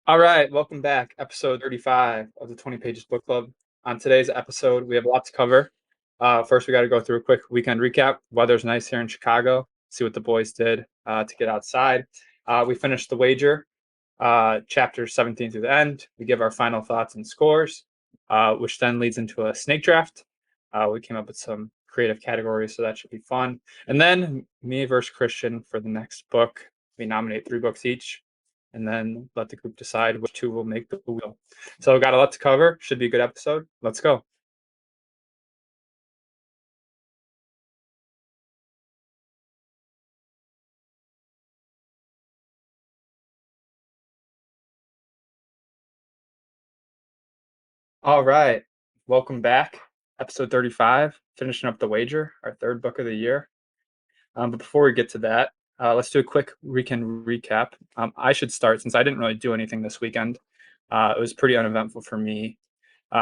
All right, welcome back. Episode 35 of the 20 Pages Book Club. On today's episode, we have a lot to cover. First, we got to go through a quick weekend recap. Weather's nice here in Chicago. See what the boys did to get outside. We finished the wager, chapter 17 through the end. We give our final thoughts and scores, which then leads into a snake draft. We came up with some creative categories, so that should be fun. And then me versus Christian for the next book. We nominate 3 books each and then let the group decide which two will make the wheel. So got a lot to cover. Should be a good episode. Let's go. All right. Welcome back. Episode 35, finishing up the wager, our third book of the year. But before we get to that, let's do a quick weekend recap. I should start since I didn't really do anything this weekend. It was pretty uneventful for me.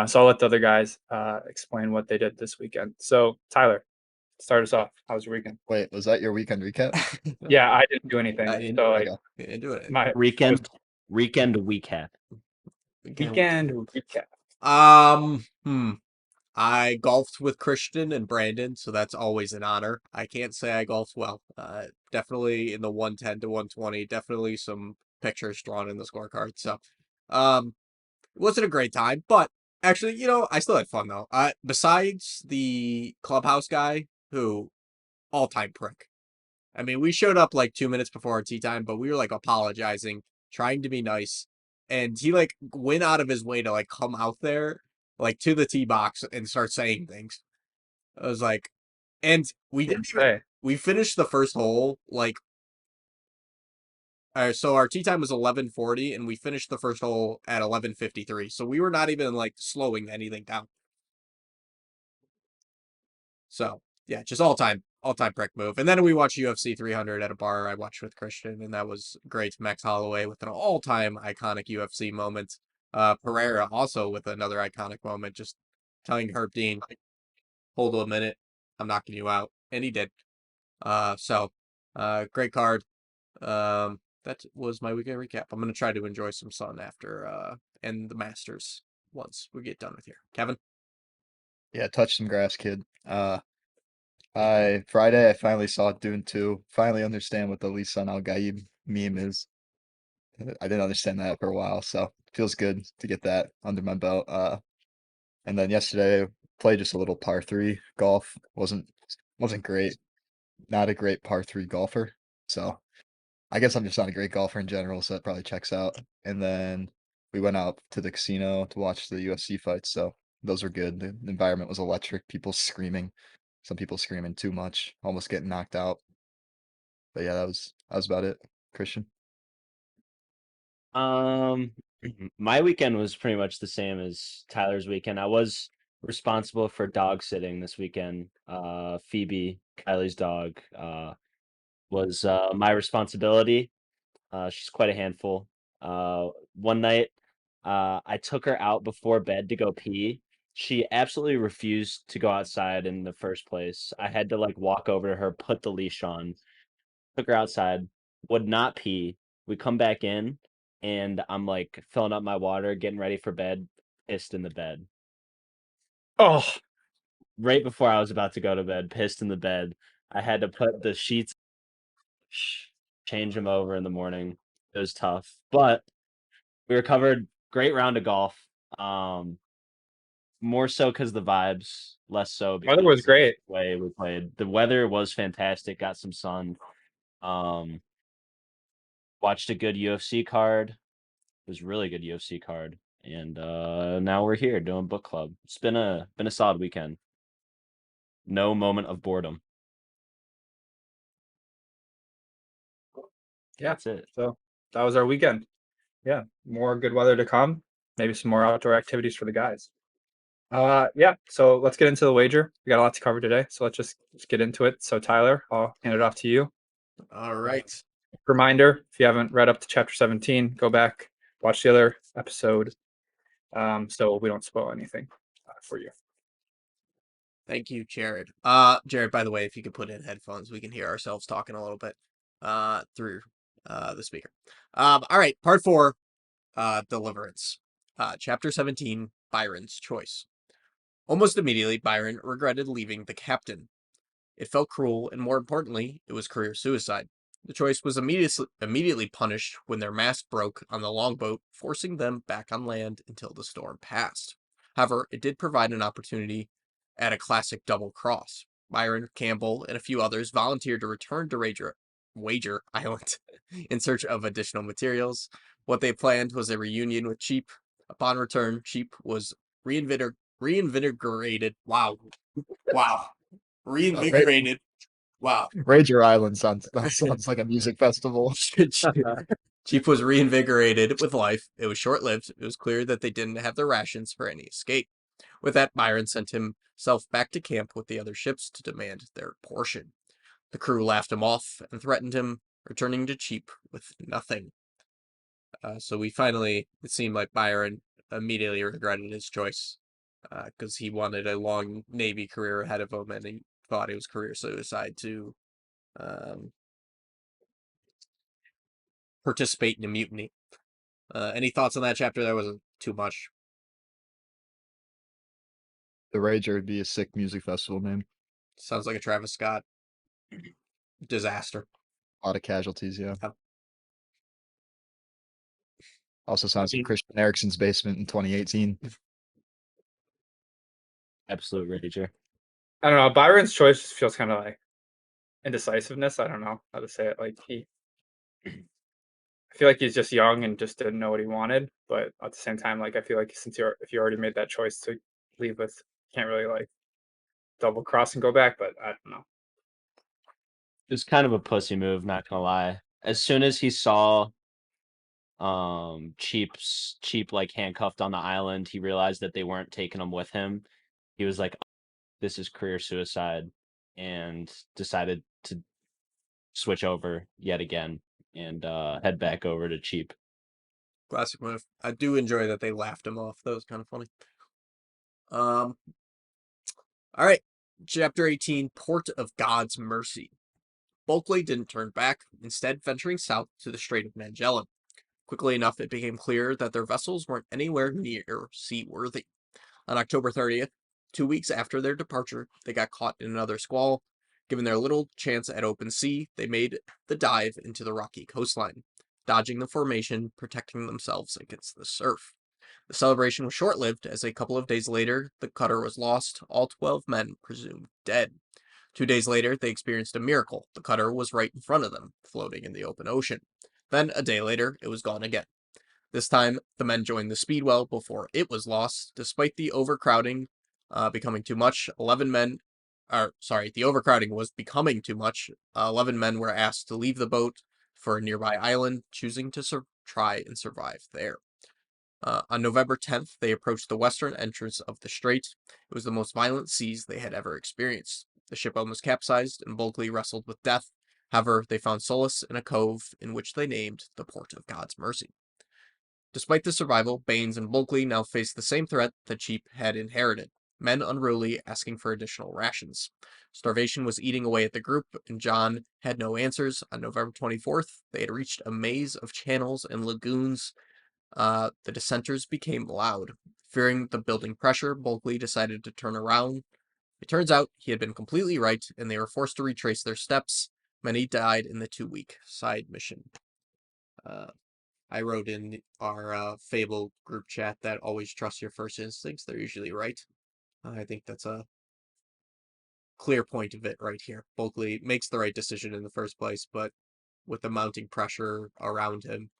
So I'll let the other guys explain what they did this weekend. So, Tyler, start us off. How was your weekend? Wait, was that your weekend recap? Yeah, I didn't do anything. You So, like, Okay. didn't do it. my Weekend recap. weekend recap. Um, hmm. I golfed with Christian and Brandon, so that's always an honor. I can't say I golfed well. Definitely in the 110 to 120. Definitely some pictures drawn in the scorecard. So, it wasn't a great time, but actually, I still had fun though. Besides the clubhouse guy, who all-time prick. I mean, we showed up like 2 minutes before our tea time, but we were like apologizing, trying to be nice. And he like went out of his way to like come out there, like to the tee box and start saying things. I was like, and we didn't even, Say. we finished the first hole like, so our tea time was 11:40 and we finished the first hole at 11:53. So we were not even like slowing anything down. So yeah, just all time prick move. And then we watched UFC 300 at a bar I watched with Christian, and that was great. Max Holloway with an all-time iconic UFC moment. Pereira also with another iconic moment, just telling Herb Dean, hold on a minute, I'm knocking you out. And he did. Great card. That was my weekend recap. I'm gonna try to enjoy some sun after and the Masters once we get done with here. Kevin? Yeah, touch some grass, kid. I Friday I finally saw Dune 2. Finally understand what the Lisan Al Gaib meme is. I didn't understand that for a while, so feels good to get that under my belt. And then yesterday played just a little par three golf. Wasn't great. Not a great par three golfer. So I guess I'm just not a great golfer in general, so that probably checks out. And then we went out to the casino to watch the UFC fights, so those were good. The environment was electric, people screaming, some people screaming too much, almost getting knocked out. But yeah, that was about it. Christian. Um, my weekend was pretty much the same as Tyler's weekend. I was responsible for dog sitting this weekend. Phoebe, Kylie's dog, was my responsibility. She's quite a handful. One night, I took her out before bed to go pee. She absolutely refused to go outside in the first place. I had to like walk over to her, put the leash on, took her outside, would not pee. We come back in, and I'm like filling up my water, getting ready for bed, pissed in the bed. Oh, Right before I was about to go to bed, pissed in the bed. I had to put the sheets, change them over in the morning. It was tough, but we recovered. Great round of golf. Um, More so because the vibes, less so weather was because of great. the way we played. The weather was fantastic. Got some sun. Um, Watched a good UFC card. It was a really good UFC card. And now we're here doing book club. It's been a solid weekend. No moment of boredom. Yeah. That's it. So that was our weekend. Yeah. More good weather to come. Maybe some more outdoor activities for the guys. Yeah. So let's get into the wager. We got a lot to cover today. So let's get into it. So Tyler, I'll hand it off to you. All right. Reminder, if you haven't read up to chapter 17, go back, watch the other episode. So we don't spoil anything for you. Thank you, Jared. Jared, by the way, if you could put in headphones, we can hear ourselves talking a little bit through the speaker. All right, part four. Deliverance. Chapter 17, Byron's Choice. Almost immediately, Byron regretted leaving the captain. It felt cruel, and more importantly, it was career suicide. The choice was immediately punished when their mast broke on the longboat, forcing them back on land until the storm passed. However, it did provide an opportunity at a classic double cross. Byron, Campbell, and a few others volunteered to return to Wager Island in search of additional materials. What they planned was a reunion with Cheap. Upon return, Cheap was reinvigorated. Wow. Reinvigorated. Wow. Rager Island sounds like a music festival. Cheap was reinvigorated with life. It was short-lived. It was clear that they didn't have their rations for any escape. With that, Byron sent himself back to camp with the other ships to demand their portion. The crew laughed him off and threatened him, returning to Cheap with nothing. So it seemed like Byron immediately regretted his choice because he wanted a long Navy career ahead of him, and he thought it was career suicide to participate in a mutiny. Any thoughts on that chapter? That wasn't too much. The Rager would be a sick music festival name. Sounds like a Travis Scott disaster. A lot of casualties, yeah. Yep. Also sounds like Christian Eriksen's basement in 2018. Absolute rager. I don't know. Byron's choice just feels kind of like indecisiveness. I don't know how to say it. Like I feel like he's just young and just didn't know what he wanted. But at the same time, like I feel like if you already made that choice to leave with, can't really like double cross and go back. But I don't know. It was kind of a pussy move, not gonna lie. As soon as he saw cheap like handcuffed on the island, he realized that they weren't taking him with him. He was like, this is career suicide, and decided to switch over yet again and head back over to Cheap. Classic move. I do enjoy that they laughed him off. That was kind of funny. All right. Chapter 18, Port of God's Mercy. Bulkley didn't turn back, instead venturing south to the Strait of Magellan. Quickly enough, it became clear that their vessels weren't anywhere near seaworthy. On October 30th, 2 weeks after their departure, they got caught in another squall. Given their little chance at open sea, they made the dive into the rocky coastline, dodging the formation, protecting themselves against the surf. The celebration was short-lived, as a couple of days later, the cutter was lost, all 12 men presumed dead. 2 days later, they experienced a miracle. The cutter was right in front of them, floating in the open ocean. Then, a day later, it was gone again. This time, the men joined the Speedwell before it was lost. Despite the overcrowding becoming too much, the overcrowding was becoming too much. 11 men were asked to leave the boat for a nearby island, choosing to try and survive there. On November 10th, they approached the western entrance of the strait. It was the most violent seas they had ever experienced. The ship almost capsized, and Bulkley wrestled with death. However, they found solace in a cove in which they named the Port of God's Mercy. Despite the survival, Baines and Bulkley now faced the same threat that Cheap had inherited: men unruly asking for additional rations. Starvation was eating away at the group, and John had no answers. On November 24th, they had reached a maze of channels and lagoons. The dissenters became loud. Fearing the building pressure, Bulkley decided to turn around. It turns out he had been completely right, and they were forced to retrace their steps. Many died in the 2-week side mission. I wrote in our Fable group chat that always trust your first instincts. They're usually right. I think that's a clear point of it right here. Bulkley makes the right decision in the first place, but with the mounting pressure around him,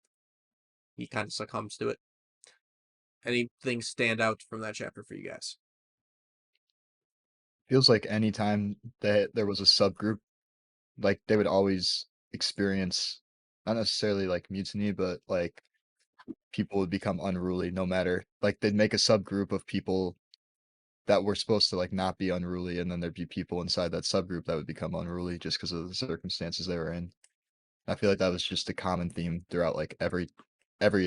he kind of succumbs to it. Anything stand out from that chapter for you guys? Feels like any time that there was a subgroup, like they would always experience not necessarily like mutiny, but like people would become unruly no matter, like they'd make a subgroup of people that were supposed to like not be unruly, and then there'd be people inside that subgroup that would become unruly just because of the circumstances they were in. I feel like that was just a common theme throughout like every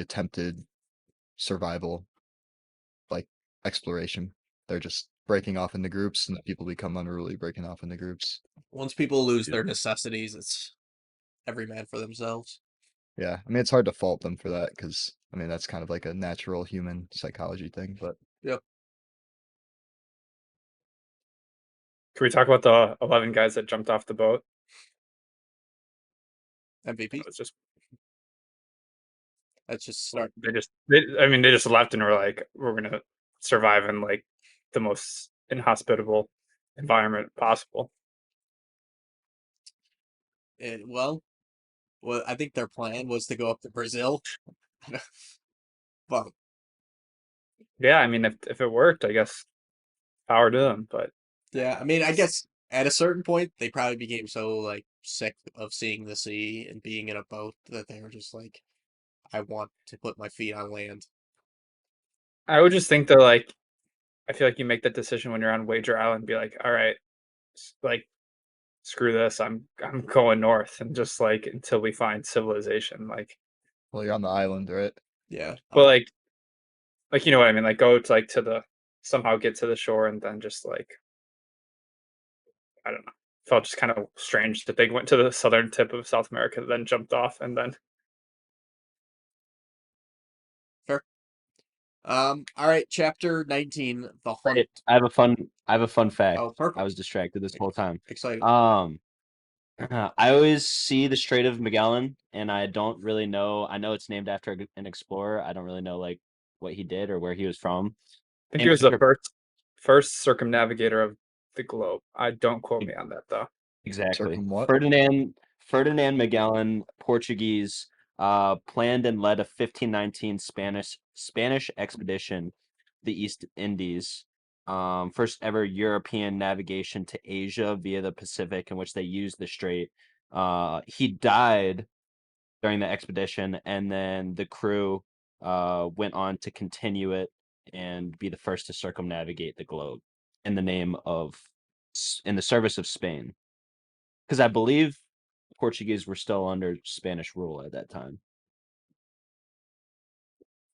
attempted survival like exploration. They're just breaking off into groups, and the people become unruly breaking off into groups. Once people lose their necessities, it's every man for themselves. Yeah, I mean, it's hard to fault them for that because, I mean, that's kind of like a natural human psychology thing. But Can we talk about the 11 guys that jumped off the boat? MVP. It was just Let's just start. they just left and were like, we're gonna survive in like the most inhospitable environment possible. Well, I think their plan was to go up to Brazil. But Yeah, I mean, if it worked, I guess power to them. But yeah, I mean, I guess at a certain point they probably became so like sick of seeing the sea and being in a boat that they were just like, I want to put my feet on land. I would just think that like I feel like you make that decision when you're on Wager Island, be like, all right, like screw this, I'm going north, and just like until we find civilization, like, well, you're on the island, right? Yeah. but like you know what I mean, like go to like to the somehow get to the shore and then just like I don't know. Felt just kind of strange that they went to the southern tip of South America, then jumped off, and then Fair. All right, chapter 19, the hunt. Wait, I have a fun fact. Oh, perfect. I was distracted this whole time. Excited. I always see the Strait of Magellan, and I don't really know. I know it's named after an explorer. I don't really know like what he did or where he was from. I think In he was the particular- first circumnavigator of the globe. I don't quote me on that though. Exactly. Circum what? Ferdinand Magellan, Portuguese, planned and led a 1519 Spanish expedition, the East Indies. First ever European navigation to Asia via the Pacific, in which they used the strait. He died during the expedition, and then the crew went on to continue it and be the first to circumnavigate the globe in the name of in the service of Spain. Because I believe Portuguese were still under Spanish rule at that time,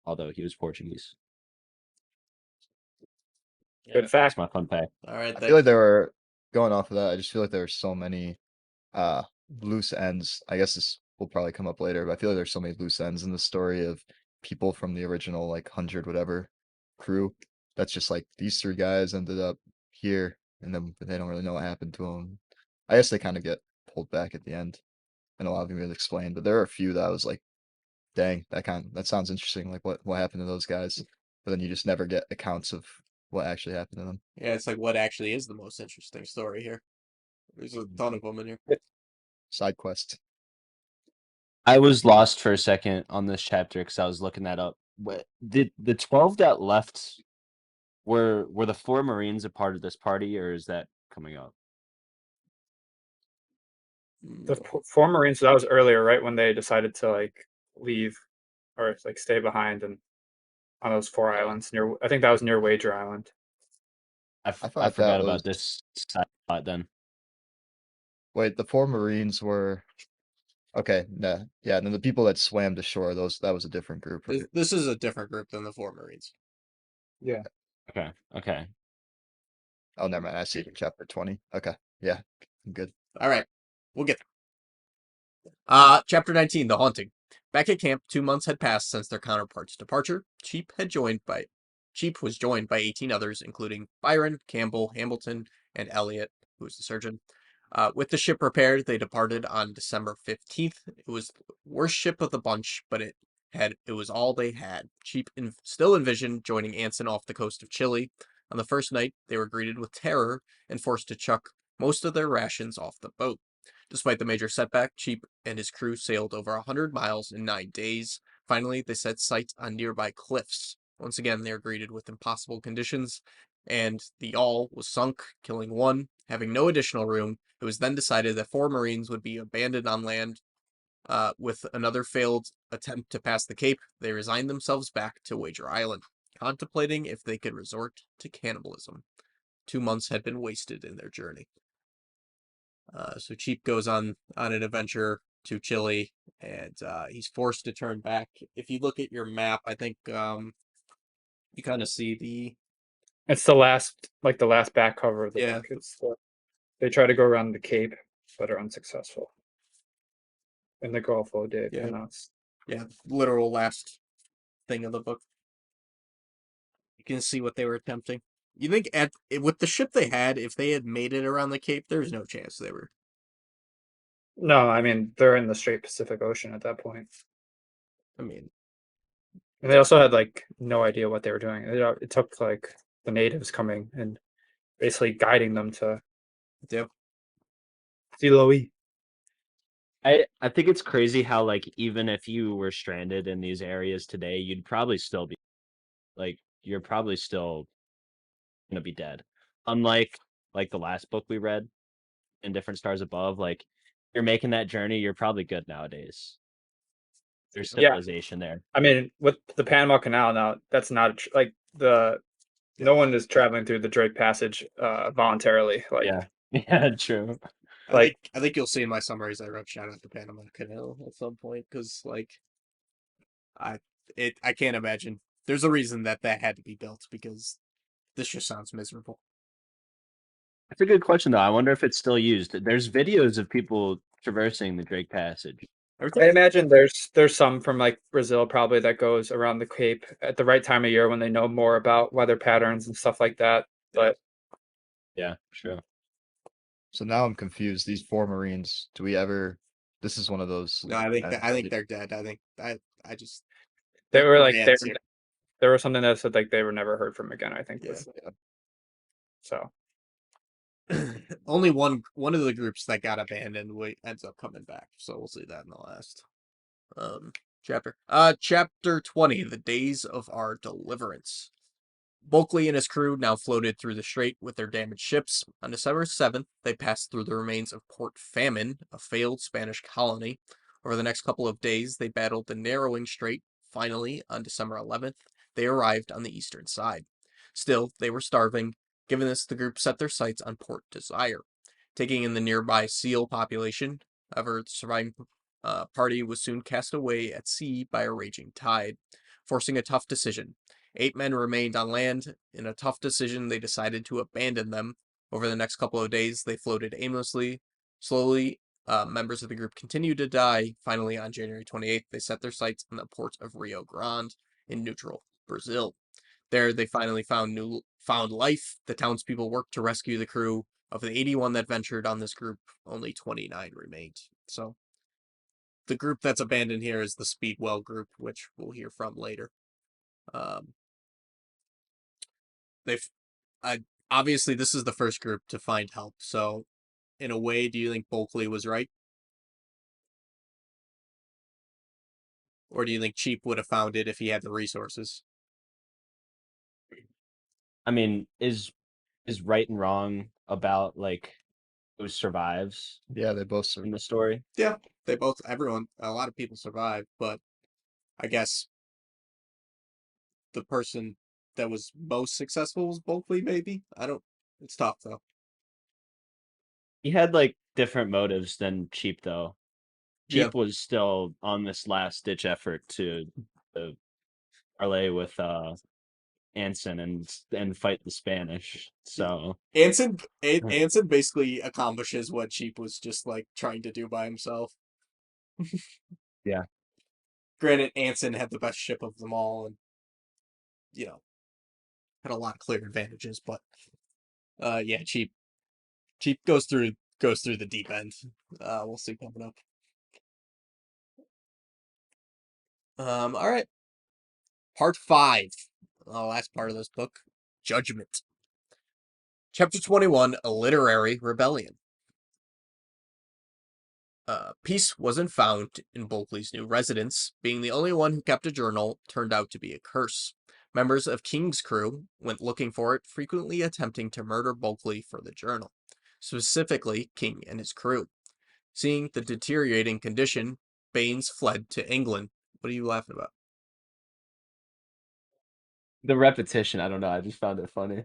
although he was Portuguese. Good Yeah. fact. That's my fun fact. All right. I feel like there were going off of that. I just feel like there were so many loose ends. I guess this will probably come up later, but I feel like there's so many loose ends in the story of people from the original like 100 whatever crew. That's just like these three guys ended up here, and then they don't really know what happened to them. I guess they kind of get pulled back at the end, and a lot of them get explained. But there are a few that I was like, dang, that sounds interesting. Like what happened to those guys? But then you just never get accounts of what actually happened to them. Yeah, it's like what actually is the most interesting story here. There's a ton of them in here. Side quest. I was lost for a second on this chapter because I was looking that up. What did the 12 that left were the 4 Marines a part of this party, or is that coming up? The 4 Marines, so that was earlier, right when they decided to like leave or like stay behind and on those 4 islands near. I think that was near Wager Island. I thought forgot that about was- this side plot then. Wait, the 4 Marines were okay. Nah, yeah. And then the people that swam to shore, that was a different group. Right? This is a different group than the 4 Marines. Yeah. Okay. Oh, never mind. I see it in chapter 20. Okay, yeah, I'm good. All right, we'll get there. Chapter 19, the haunting. Back at camp, 2 months had passed since their counterparts' departure. Cheap was joined by 18 others, including Byron, Campbell, Hamilton, and Elliot, who was the surgeon. With the ship repaired, they departed on December 15th. It was the worst ship of the bunch, but it was all they had. Cheap still envisioned joining Anson off the coast of Chile. On the first night, they were greeted with terror and forced to chuck most of their rations off the boat. Despite the major setback, Cheap and his crew sailed over 100 miles in 9 days. Finally, they set sight on nearby cliffs. Once again, they were greeted with impossible conditions, and the yawl was sunk, killing 1, having no additional room. It was then decided that 4 Marines would be abandoned on land. With another failed attempt to pass the Cape, they resigned themselves back to Wager Island, contemplating if they could resort to cannibalism. 2 months had been wasted in their journey. So Cheap goes on an adventure to Chile, and he's forced to turn back. If you look at your map, I think you kind of see the It's the last back cover of the Yeah. book. It's they try to go around the Cape, but are unsuccessful. In the Gulf of Dave, Yeah. and that's Yeah, literal last thing of the book. You can see what they were attempting. You think with the ship they had, if they had made it around the Cape, there's no chance they were. No, I mean they're in the straight Pacific Ocean at that point. I mean, And they also had like no idea what they were doing. It took like the natives coming and basically guiding them to yep. Siloe. I think it's crazy how like even if you were stranded in these areas today, you'd probably still be like you're probably still gonna be dead. Unlike like the last book we read in Different Stars Above, like you're making that journey, you're probably good nowadays. There's Yeah. civilization there. I mean, with the Panama Canal now, that's not like no one is traveling through the Drake Passage voluntarily. Like, Yeah. Yeah, true. Like- I think you'll see in my summaries I wrote shout out to Panama Canal at some point because like I can't imagine. There's a reason that had to be built because this just sounds miserable. That's a good question though. I wonder if it's still used. There's videos of people traversing the Drake Passage. I imagine there's some from like Brazil probably that goes around the Cape at the right time of year when they know more about weather patterns and stuff like that. But Yeah, sure. So now I'm confused. These 4 Marines, do we ever? This is one of those. No, I think they're dead. I think I just they were like bands here. there was something that said like they were never heard from again. I think Yeah. so. Only one of the groups that got abandoned ends up coming back, so we'll see that in the last chapter. Chapter 20, The Days of Our Deliverance. Bulkley and his crew now floated through the strait with their damaged ships. On December 7th, they passed through the remains of Port Famine, a failed Spanish colony. Over the next couple of days, they battled the narrowing strait. Finally, on December 11th, they arrived on the eastern side. Still, they were starving. Given this, the group set their sights on Port Desire, taking in the nearby seal population. However, the surviving party was soon cast away at sea by a raging tide, forcing a tough decision. 8 men remained on land. In a tough decision, they decided to abandon them. Over the next couple of days, they floated aimlessly. Slowly, members of the group continued to die. Finally, on January 28th, they set their sights on the port of Rio Grande in neutral Brazil. There, they finally found life. The townspeople worked to rescue the crew. Of the 81 that ventured on this group, only 29 remained. So, the group that's abandoned here is the Speedwell group, which we'll hear from later. They've obviously this is the first group to find help. So, in a way, do you think Bulkley was right, or do you think Cheap would have found it if he had the resources? I mean, is right and wrong about like who survives Yeah, they both in survived. the story? Yeah, a lot of people survived, but I guess the person that was most successful was Bulkley. Maybe It's tough though. He had like different motives than Cheap though. Yeah. Cheap was still on this last ditch effort to parlay with Anson and fight the Spanish. So Anson basically accomplishes what Cheap was just like trying to do by himself. Yeah. Granted, Anson had the best ship of them all, and had a lot of clear advantages. But yeah, Cheap goes through the deep end. We'll see coming up. All right. Part 5, the last part of this book, Judgment. Chapter 21, A Literary Rebellion. Peace wasn't found in Bulkley's new residence. Being the only one who kept a journal turned out to be a curse. Members of King's crew went looking for it, frequently attempting to murder Bulkley for the journal. Specifically, King and his crew. Seeing the deteriorating condition, Baines fled to England. What are you laughing about? the repetition, I don't know. I just found it funny.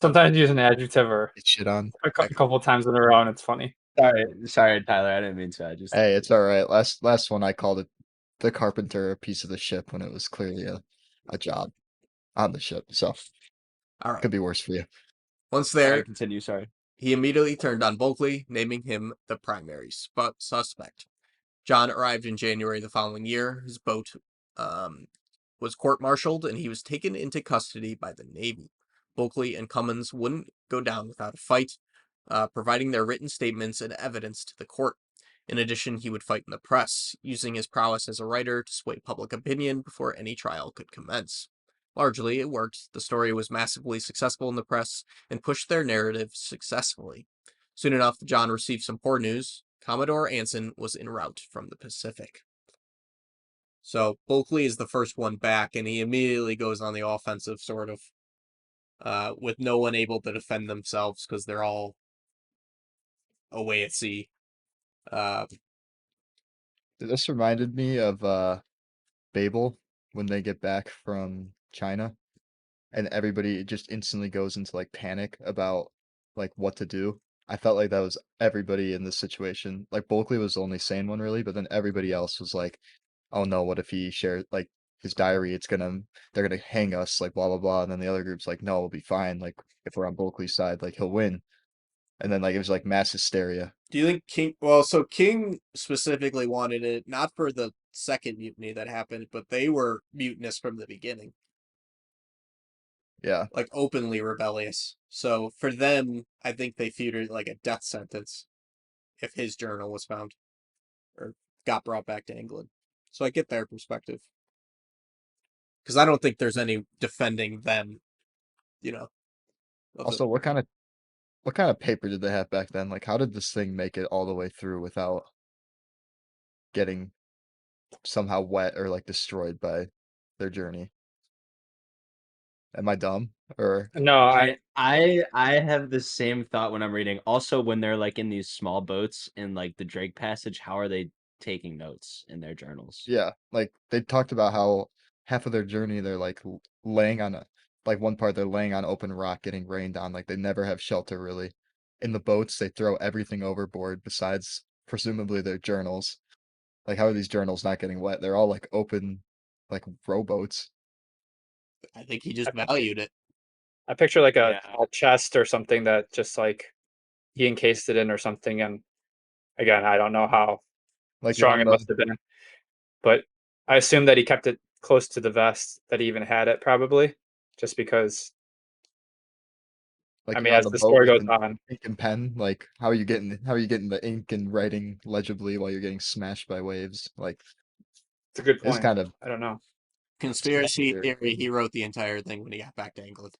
Sometimes use an adjective or Get shit on. a couple times in a row and it's funny. Sorry, Tyler. I didn't mean to. I just Hey, it's all right. Last one I called it the carpenter a piece of the ship when it was clearly a job on the ship. So All right. could be worse for you. Once sorry, there, continue. Sorry. he immediately turned on Bulkley, naming him the primary suspect. John arrived in January the following year. His boat was court-martialed, and he was taken into custody by the Navy. Bulkley and Cummins wouldn't go down without a fight, providing their written statements and evidence to the court. In addition, he would fight in the press, using his prowess as a writer to sway public opinion before any trial could commence. Largely, it worked. The story was massively successful in the press and pushed their narrative successfully. Soon enough, John received some poor news. Commodore Anson was en route from the Pacific. So Bulkley is the first one back, and he immediately goes on the offensive, sort of, with no one able to defend themselves because they're all away at sea. This reminded me of Babel when they get back from China, and everybody just instantly goes into like panic about like what to do. I felt like that was everybody in this situation. Like Bulkley was the only sane one really, but then everybody else was like, "Oh no, what if he shared like his diary? They're gonna hang us, like blah blah blah." And then the other group's like, "No, we'll be fine. Like if we're on Bulkley's side, like he'll win." And then like it was like mass hysteria. Do you think King? Well, so King specifically wanted it not for the second mutiny that happened, but they were mutinous from the beginning, Yeah. like openly rebellious. So for them, I think they feared like a death sentence if his journal was found or got brought back to England. So I get their perspective because I don't think there's any defending them. You know. of the- Also, what kind of paper did they have back then? Like, how did this thing make it all the way through without getting somehow wet or like destroyed by their journey? Am I dumb? Or No, I have the same thought when I'm reading. Also, when they're like in these small boats in like the Drake Passage, how are they taking notes in their journals? yeah, like they talked about how half of their journey they're like laying on like one part they're laying on open rock getting rained on. Like they never have shelter really. In the boats, they throw everything overboard besides presumably their journals. Like, how are these journals not getting wet? They're all like open, like rowboats. I think he just valued it. I picture like a Yeah. chest or something that just like he encased it in or something. And again, I don't know how Like you're strong on it the must have been, but I assume that he kept it close to the vest that he even had it probably, just because. I like mean, you're on as the the boat story with goes an on, ink and pen. Like, how are you getting the ink and writing legibly while you're getting smashed by waves? Like, it's a good it's point. kind of I don't know. Conspiracy weird. theory, he wrote the entire thing when he got back to England.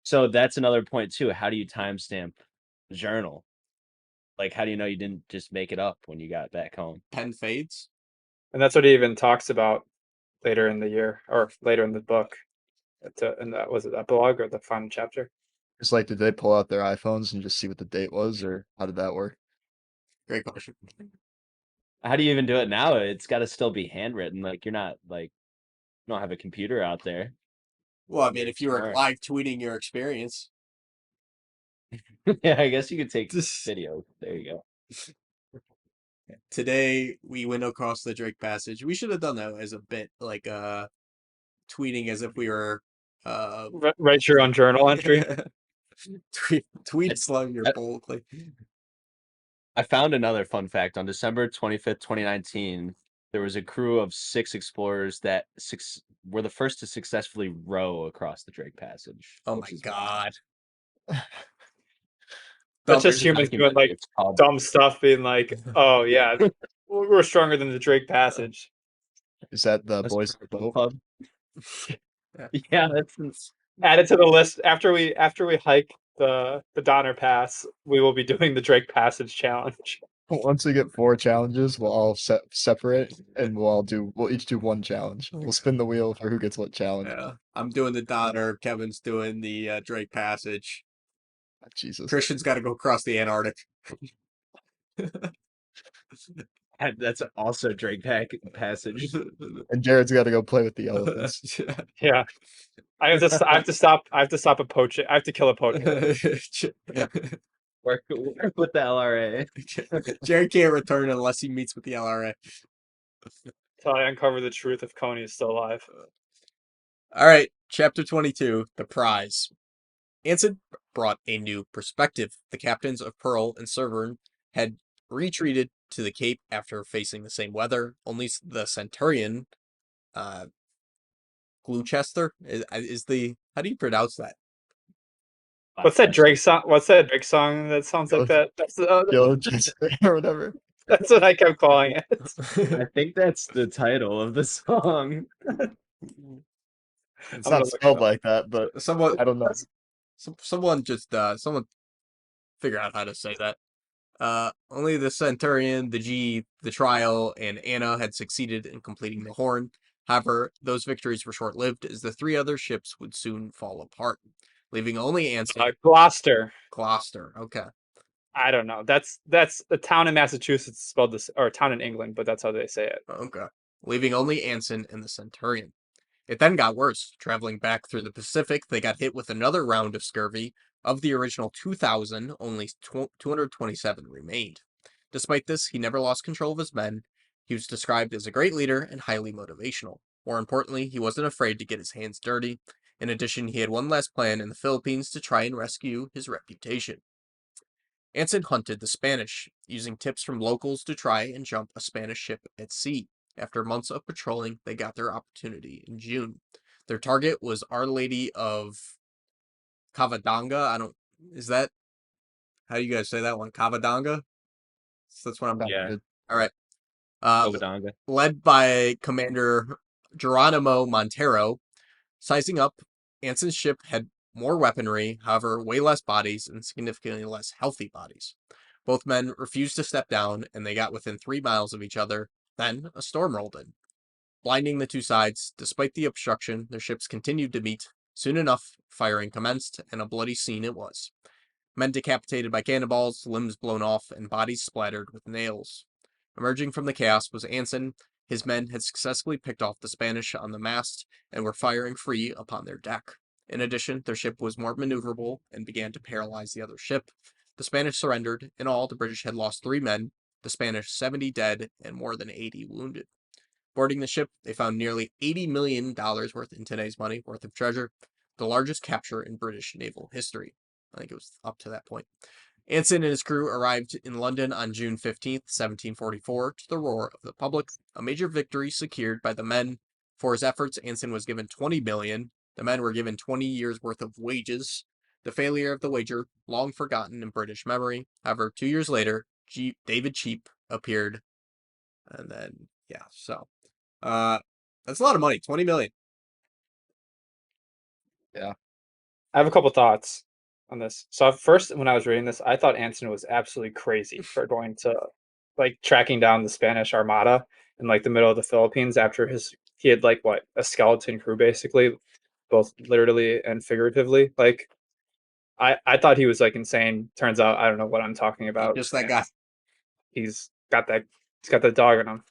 So that's another point too. How do you timestamp the journal? Like, how do you know you didn't just make it up when you got back home? Pen fades. And that's what he even talks about later in the year or later in the book. And that was it epilogue or the final chapter. It's like, did they pull out their iPhones and just see what the date was, or how did that work? Great question. How do you even do it now? It's got to still be handwritten. Like you're not like you don't have a computer out there. Well, I mean, if you were Smart. live tweeting your experience, Yeah, I guess you could take This- video. There you go. today we went across the Drake Passage. We should have done that as a bit, like tweeting as if we were Write your own journal entry. tweet slung your I- boldly. I found another fun fact. On December 25th, 2019, there was a crew of 6 explorers that were the first to successfully row across the Drake Passage. Oh my which is god. That's There's just a humans doing documentary, like it's called dumb stuff, being like, "Oh yeah, we're stronger than the Drake Passage." Is that the That's boys for in the boat? Club. Yeah, that's Add it to the list after we hike the Donner Pass. We will be doing the Drake Passage challenge. Once we get 4 challenges, we'll all separate and we'll each do one challenge. We'll spin the wheel for who gets what challenge. Yeah. I'm doing the Donner. Kevin's doing the Drake Passage. Jesus. Christian's got to go across the Antarctic. that's also Drake Passage. And Jared's got to go play with the elephants. Yeah, I have to. I have to stop. I have to stop a poaching. I have to kill a poacher. Work with the LRA. Jared can't return unless he meets with the LRA. Until I uncover the truth if Coney is still alive. All right, chapter 22, The Prize. Anson brought a new perspective. The captains of Pearl and Severn had retreated to the Cape after facing the same weather. Only the Centurion, Gloucester, is the how do you pronounce that? What's that Drake song? What's that Drake song that sounds like that? Yo, Jessica or whatever. That's what I kept calling it. I think that's the title of the song. It's I'm gonna not look it spelled up. like that, but Someone, I don't know. someone figure out how to say that. Only the Centurion, the G, the Trial, and Anna had succeeded in completing the Horn. However, those victories were short-lived, as the 3 other ships would soon fall apart, leaving only Anson. Gloucester. Gloucester. Okay. I don't know. That's a town in Massachusetts spelled this, or a town in England, but that's how they say it. Okay. Leaving only Anson and the Centurion. It then got worse. Traveling back through the Pacific, they got hit with another round of scurvy. Of the original 2,000, only 227 remained. Despite this, he never lost control of his men. He was described as a great leader and highly motivational. More importantly, he wasn't afraid to get his hands dirty. In addition, he had one last plan in the Philippines to try and rescue his reputation. Anson hunted the Spanish, using tips from locals to try and jump a Spanish ship at sea. After months of patrolling, they got their opportunity in June. Their target was Our Lady of Cavadonga. How do you guys say that one? Cavadonga? So that's what I'm. Yeah. Good. All right. Covadonga. Led by Commander Geronimo Montero. Sizing up, Anson's ship had more weaponry, however, way less bodies and significantly less healthy bodies. Both men refused to step down, and they got within 3 miles of each other. Then a storm rolled in, blinding the 2 sides. Despite the obstruction, their ships continued to meet. Soon enough, firing commenced, and a bloody scene it was. Men decapitated by cannonballs, limbs blown off, and bodies splattered with nails. Emerging from the chaos was Anson. His men had successfully picked off the Spanish on the mast and were firing free upon their deck. In addition, their ship was more maneuverable and began to paralyze the other ship. The Spanish surrendered. In all, the British had lost 3 men, the Spanish 70 dead, and more than 80 wounded. Boarding the ship, they found nearly $80 million worth in today's money worth of treasure, the largest capture in British naval history. I think it was up to that point. Anson and his crew arrived in London on June 15th, 1744, to the roar of the public, a major victory secured by the men. For his efforts, Anson was given 20 million. The men were given 20 years' worth of wages. The failure of the wager, long forgotten in British memory. However, 2 years later, David Cheap appeared. And then, yeah, so. That's a lot of money, 20 million. Yeah. I have a couple thoughts on this. So at first, when I was reading this, I thought Anson was absolutely crazy for going to tracking down the Spanish Armada in the middle of the Philippines after he had a skeleton crew basically, both literally and figuratively. I thought he was insane. Turns out I don't know what I'm talking about. Just that guy. He's got the dog in him.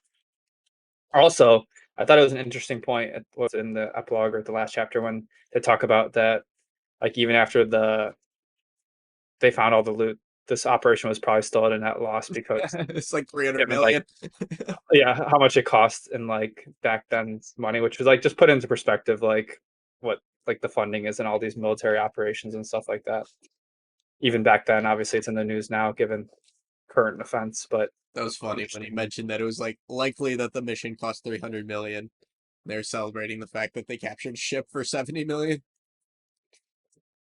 Also, I thought it was an interesting point. It was in the epilogue or the last chapter when they talk about that, even after they found all the loot, this operation was probably still at a net loss because It's like 300 I mean, million. yeah, how much it cost in back then's money, which was just put into perspective, what the funding is in all these military operations and stuff like that. Even back then, obviously, it's in the news now given current events, but That was funny when he mentioned that it was likely that the mission cost 300 million. They're celebrating the fact that they captured ship for 70 million.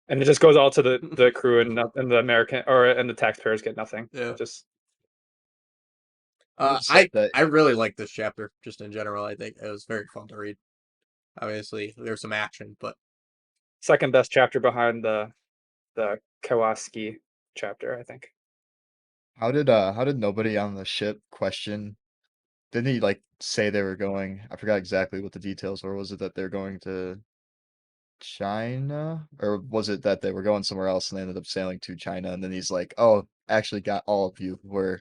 and it just goes all to the crew and the American and the taxpayers get nothing. Yeah. Just I really like this chapter just in general. I think it was very fun to read. Obviously, there's some action, but second best chapter behind the Kawasaki chapter, I think. How did nobody on the ship question? Didn't he say they were going? I forgot exactly what the details were. Was it that they're going to China, or was it that they were going somewhere else and they ended up sailing to China? And then he's like, "Oh, actually, got all of you. We're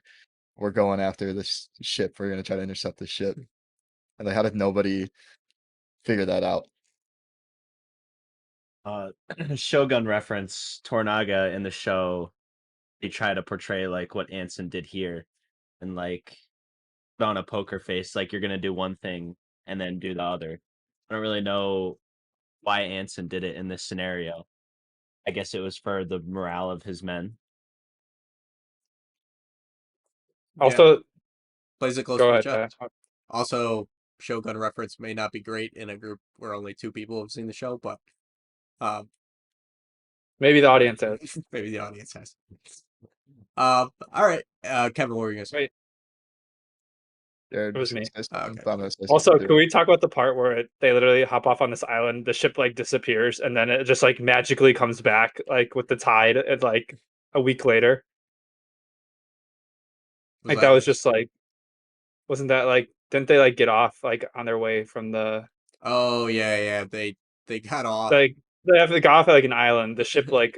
going after this ship. We're gonna try to intercept the ship." And how did nobody figure that out? Shogun reference, Tornaga in the show, they try to portray what Anson did here, and put on a poker face, you're gonna do one thing and then do the other. I don't really know why Anson did it in this scenario. I guess it was for the morale of his men. Also, Plays it close Go to the ahead. chest. Also, Shogun reference may not be great in a group where only 2 people have seen the show, but Maybe the audience is. maybe the audience has. All right, Kevin, what were you gonna say? Wait, Jared it was gonna me. say something? Okay. I'm gonna say Also, something can too. we talk about the part where they literally hop off on this island, the ship like disappears, and then it just like magically comes back like with the tide and like a week later? Was Like that that was just like, wasn't that like, didn't they like get off like on their way from the Oh yeah, they got off. like they have to go off at like an island, the ship like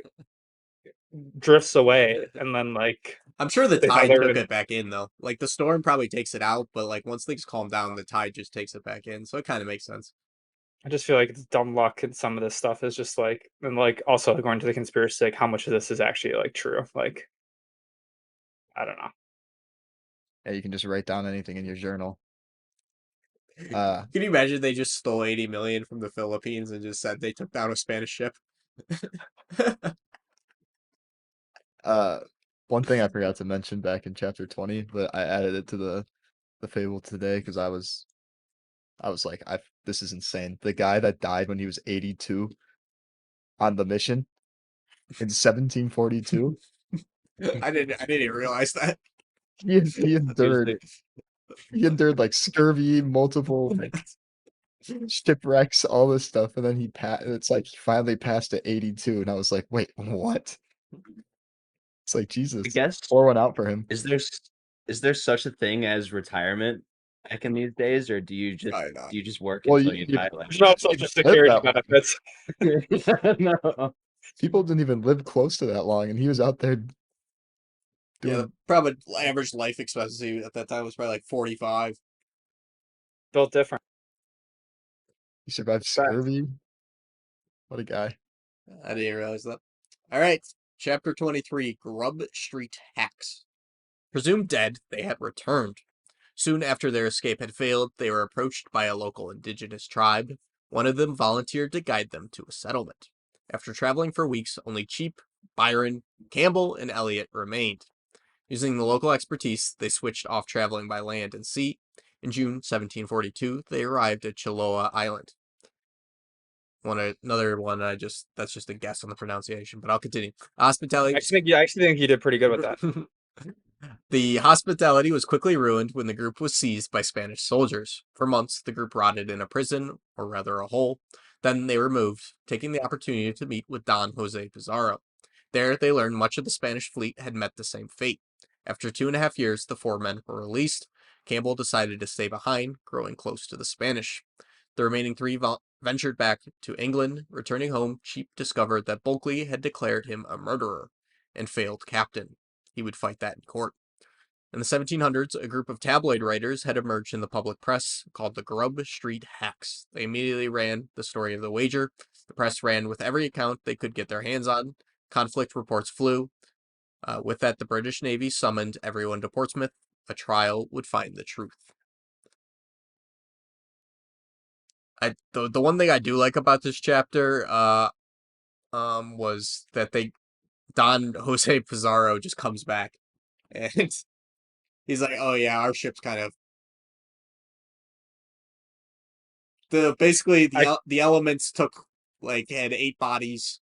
drifts away, and then like I'm sure the they thought tide they were took gonna. it back in though. Like the storm probably takes it out, but like once things calm down, the tide just takes it back in. So it kind of makes sense. I just feel like it's dumb luck, and some of this stuff is just like, and like also going to the conspiracy, like how much of this is actually like true? Like I don't know. Yeah, you can just write down anything in your journal. Can you imagine they just stole 80 million from the Philippines and just said they took down a Spanish ship? One thing I forgot to mention back in chapter 20, but I added it to the fable today because I was like, this is insane. The guy that died when he was 82 on the mission in 1742, I didn't even realize that. he endured like scurvy, multiple like shipwrecks, all this stuff, and then he passed. It's like he finally passed at 82, and I was like, wait, what? It's like Jesus, I guess pour one out for him. is there such a thing as retirement back in these days, or Probably not. do you just work Well, until you die? There's no social live security that long. benefits. No. People didn't even live close to that long, and he was out there Yeah, doing. the probably average life expectancy at that time was probably like 45. Built different. He survived Facts. scurvy. What a guy! I didn't realize that. All right, chapter 23, Grub Street Hacks. Presumed dead, they had returned. Soon after their escape had failed, they were approached by a local indigenous tribe. One of them volunteered to guide them to a settlement. After traveling for weeks, only Cheap, Byron, Campbell, and Elliot remained. Using the local expertise, they switched off traveling by land and sea. In June 1742, they arrived at Chiloa Island. Another one, that's just a guess on the pronunciation, but I'll continue. Hospitality. I actually think you did pretty good with that. The hospitality was quickly ruined when the group was seized by Spanish soldiers. For months, the group rotted in a prison, or rather a hole. Then they were moved, taking the opportunity to meet with Don Jose Pizarro. There, they learned much of the Spanish fleet had met the same fate. After 2.5 years, the 4 men were released. Campbell decided to stay behind, growing close to the Spanish. The remaining 3 ventured back to England. Returning home, Cheap discovered that Bulkley had declared him a murderer and failed captain. He would fight that in court. In the 1700s, a group of tabloid writers had emerged in the public press called the Grub Street Hacks. They immediately ran the story of the wager. The press ran with every account they could get their hands on. Conflict reports flew. With that, the British Navy summoned everyone to Portsmouth. A trial would find the truth. The one thing I do like about this chapter was that Don Jose Pizarro just comes back and he's like, "Oh yeah, our ship's kind of basically the elements took had 8 bodies.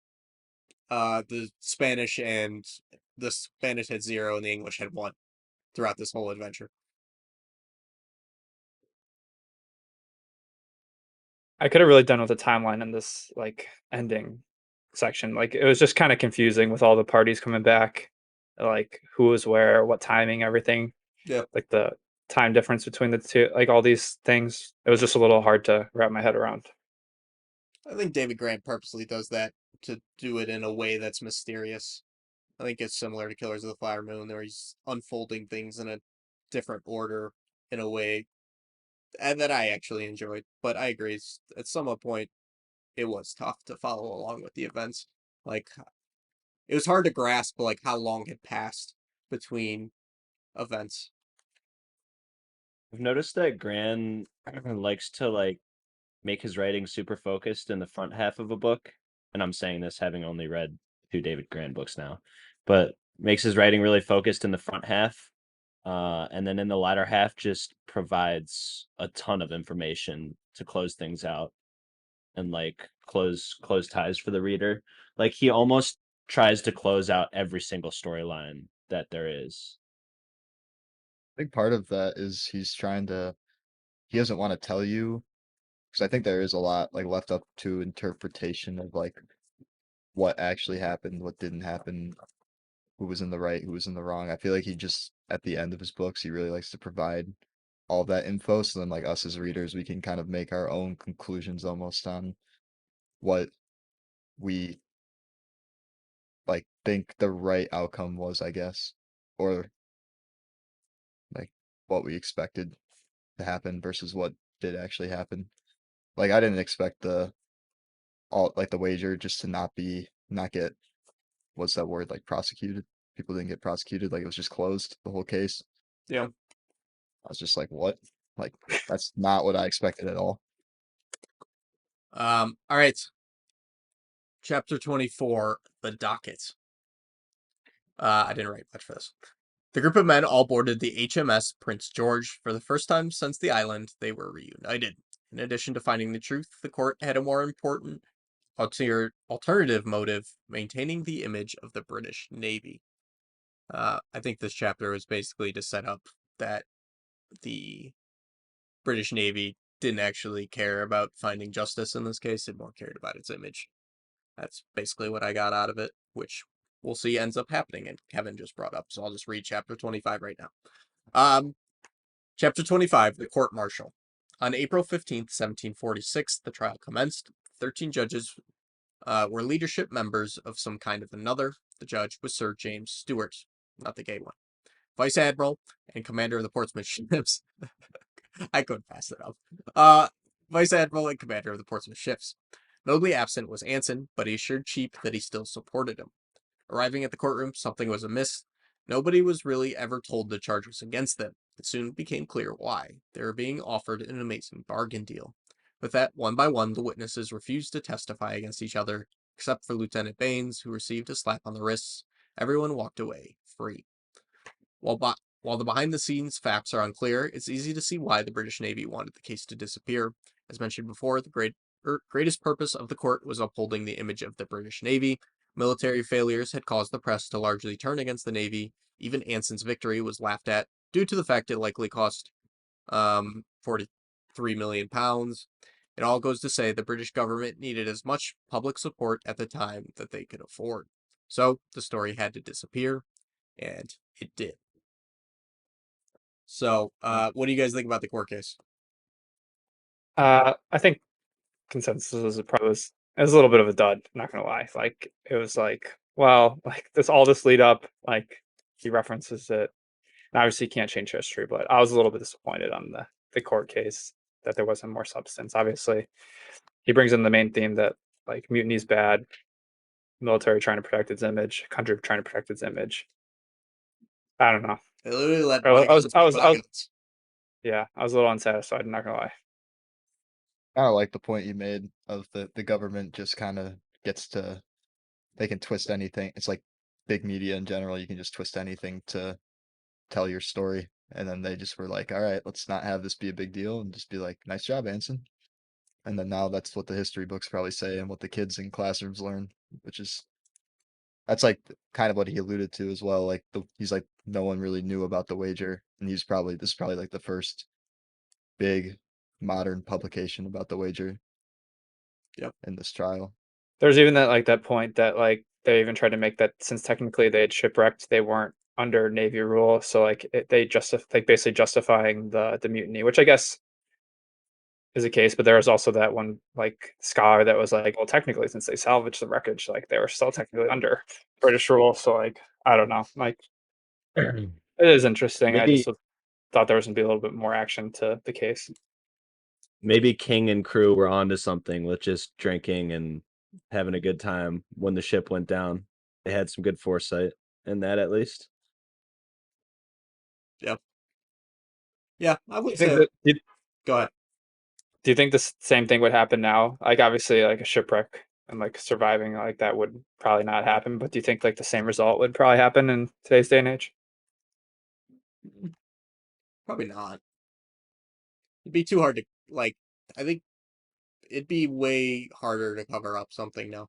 The Spanish had 0 and the English had 1 throughout this whole adventure." I could have really done with a timeline in this like ending section. Like it was just kind of confusing with all the parties coming back, like who was where, what timing, everything. Yep. Like the time difference between the two, like all these things. It was just a little hard to wrap my head around. I think David Grann purposely does that to do it in a way that's mysterious. I think it's similar to Killers of the Flower Moon, where he's unfolding things in a different order in a way that I actually enjoyed. But I agree, at some point, it was tough to follow along with the events. Like, it was hard to grasp like how long had passed between events. I've noticed that Gran likes to like make his writing super focused in the front half of a book, and I'm saying this having only read 2 David Grann books now, but makes his writing really focused in the front half. And then in the latter half just provides a ton of information to close things out and like close ties for the reader. Like he almost tries to close out every single storyline that there is. I think part of that is he doesn't want to tell you, because I think there is a lot like left up to interpretation of like what actually happened, what didn't happen, who was in the right, who was in the wrong. I feel like he just at the end of his books, he really likes to provide all that info, so then like us as readers, we can kind of make our own conclusions almost on what we like think the right outcome was, I guess, or like what we expected to happen versus what did actually happen. Like I didn't expect the wager just to not get, what's that word, like prosecuted. People didn't get prosecuted, like it was just closed, the whole case. Yeah. I was just like, what? Like that's not what I expected at all. All right. Chapter 24, The Docket. I didn't write much for this. The group of men all boarded the HMS Prince George. For the first time since the island, they were reunited. In addition to finding the truth, the court had a more important alternative motive, maintaining the image of the British Navy. I think this chapter was basically to set up that the British Navy didn't actually care about finding justice in this case. It more cared about its image. That's basically what I got out of it, which we'll see ends up happening, and Kevin just brought up. So I'll just read chapter 25 right now. Chapter 25, The Court Martial. On April 15th, 1746, the trial commenced. 13 judges were leadership members of some kind of another. The judge was Sir James Stewart, not the gay one. Vice Admiral and Commander of the Portsmouth ships. I couldn't pass it up. Vice Admiral and Commander of the Portsmouth ships. Notably absent was Anson, but he assured Cheap that he still supported him. Arriving at the courtroom, something was amiss. Nobody was really ever told the charge was against them. It soon became clear why. They were being offered an amazing bargain deal. With that, one by one, the witnesses refused to testify against each other, except for Lieutenant Baines, who received a slap on the wrists. Everyone walked away free. While the behind-the-scenes facts are unclear, it's easy to see why the British Navy wanted the case to disappear. As mentioned before, the greatest purpose of the court was upholding the image of the British Navy. Military failures had caused the press to largely turn against the Navy. Even Anson's victory was laughed at due to the fact it likely cost 43 million pounds. It all goes to say the British government needed as much public support at the time that they could afford. So the story had to disappear, and it did. So, what do you guys think about the court case? I think consensus is it was a little bit of a dud. Not gonna lie. Like it was like, well, like this lead up, like he references it. And obviously, you can't change history, but I was a little bit disappointed on the court case that there wasn't more substance. Obviously, he brings in the main theme that like mutiny is bad, military trying to protect its image, country trying to protect its image. I don't know. They literally let Yeah, I was a little unsatisfied. I'm not gonna lie. Kind of like the point you made of the government just kind of gets to, they can twist anything. It's like big media in general. You can just twist anything to tell your story. And then they just were like, all right, let's not have this be a big deal and just be like, nice job, Anson. And then now that's what the history books probably say and what the kids in classrooms learn, which is, that's like kind of what he alluded to as well. Like he's like, no one really knew about the wager. And this is probably like the first big modern publication about the wager. Yep. In this trial. There's even that point that like they even tried to make that since technically they had shipwrecked, they weren't under Navy rule, so like they basically justifying the mutiny, which I guess is a case. But there was also that one like scholar that was like, well, technically since they salvaged the wreckage, like they were still technically under British rule. So like I don't know, like it is interesting. I just Maybe thought there was gonna be a little bit more action to the case. maybe King and crew were onto something with just drinking and having a good time when the ship went down. They had some good foresight in that, at least. Yep. Yeah, I would Do you think say. that, Go ahead. do you think the same thing would happen now? Like obviously like a shipwreck and like surviving like that would probably not happen, but do you think like the same result would probably happen in today's day and age? Probably not. It'd be too hard to like. I think it'd be way harder to cover up something now.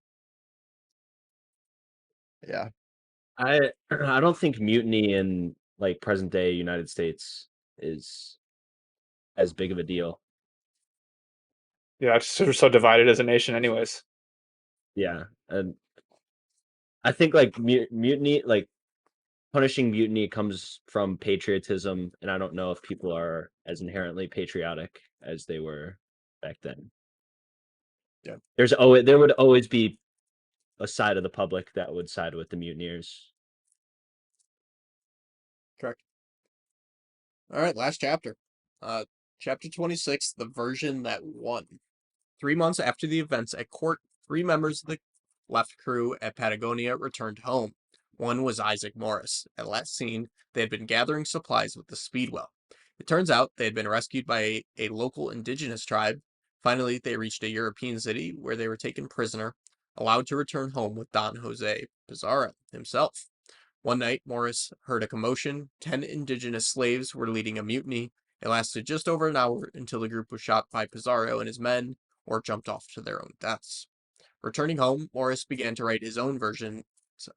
Yeah. I don't think mutiny in like present day United States is as big of a deal. Yeah, it's we're so divided as a nation, anyways. Yeah, and I think like mutiny, like punishing mutiny, comes from patriotism, and I don't know if people are as inherently patriotic as they were back then. Yeah. There would always be a side of the public that would side with the mutineers. Correct. All right, last chapter. Chapter 26, the version that won. 3 months after the events at court, 3 members of the left crew at Patagonia returned home. One was Isaac Morris. At last seen, they had been gathering supplies with the Speedwell. It turns out they had been rescued by a local indigenous tribe. Finally, they reached a European city where they were taken prisoner, allowed to return home with Don Jose Pizarro himself. One night, Morris heard a commotion. 10 indigenous slaves were leading a mutiny. It lasted just over an hour until the group was shot by Pizarro and his men, or jumped off to their own deaths. Returning home, Morris began to write his own version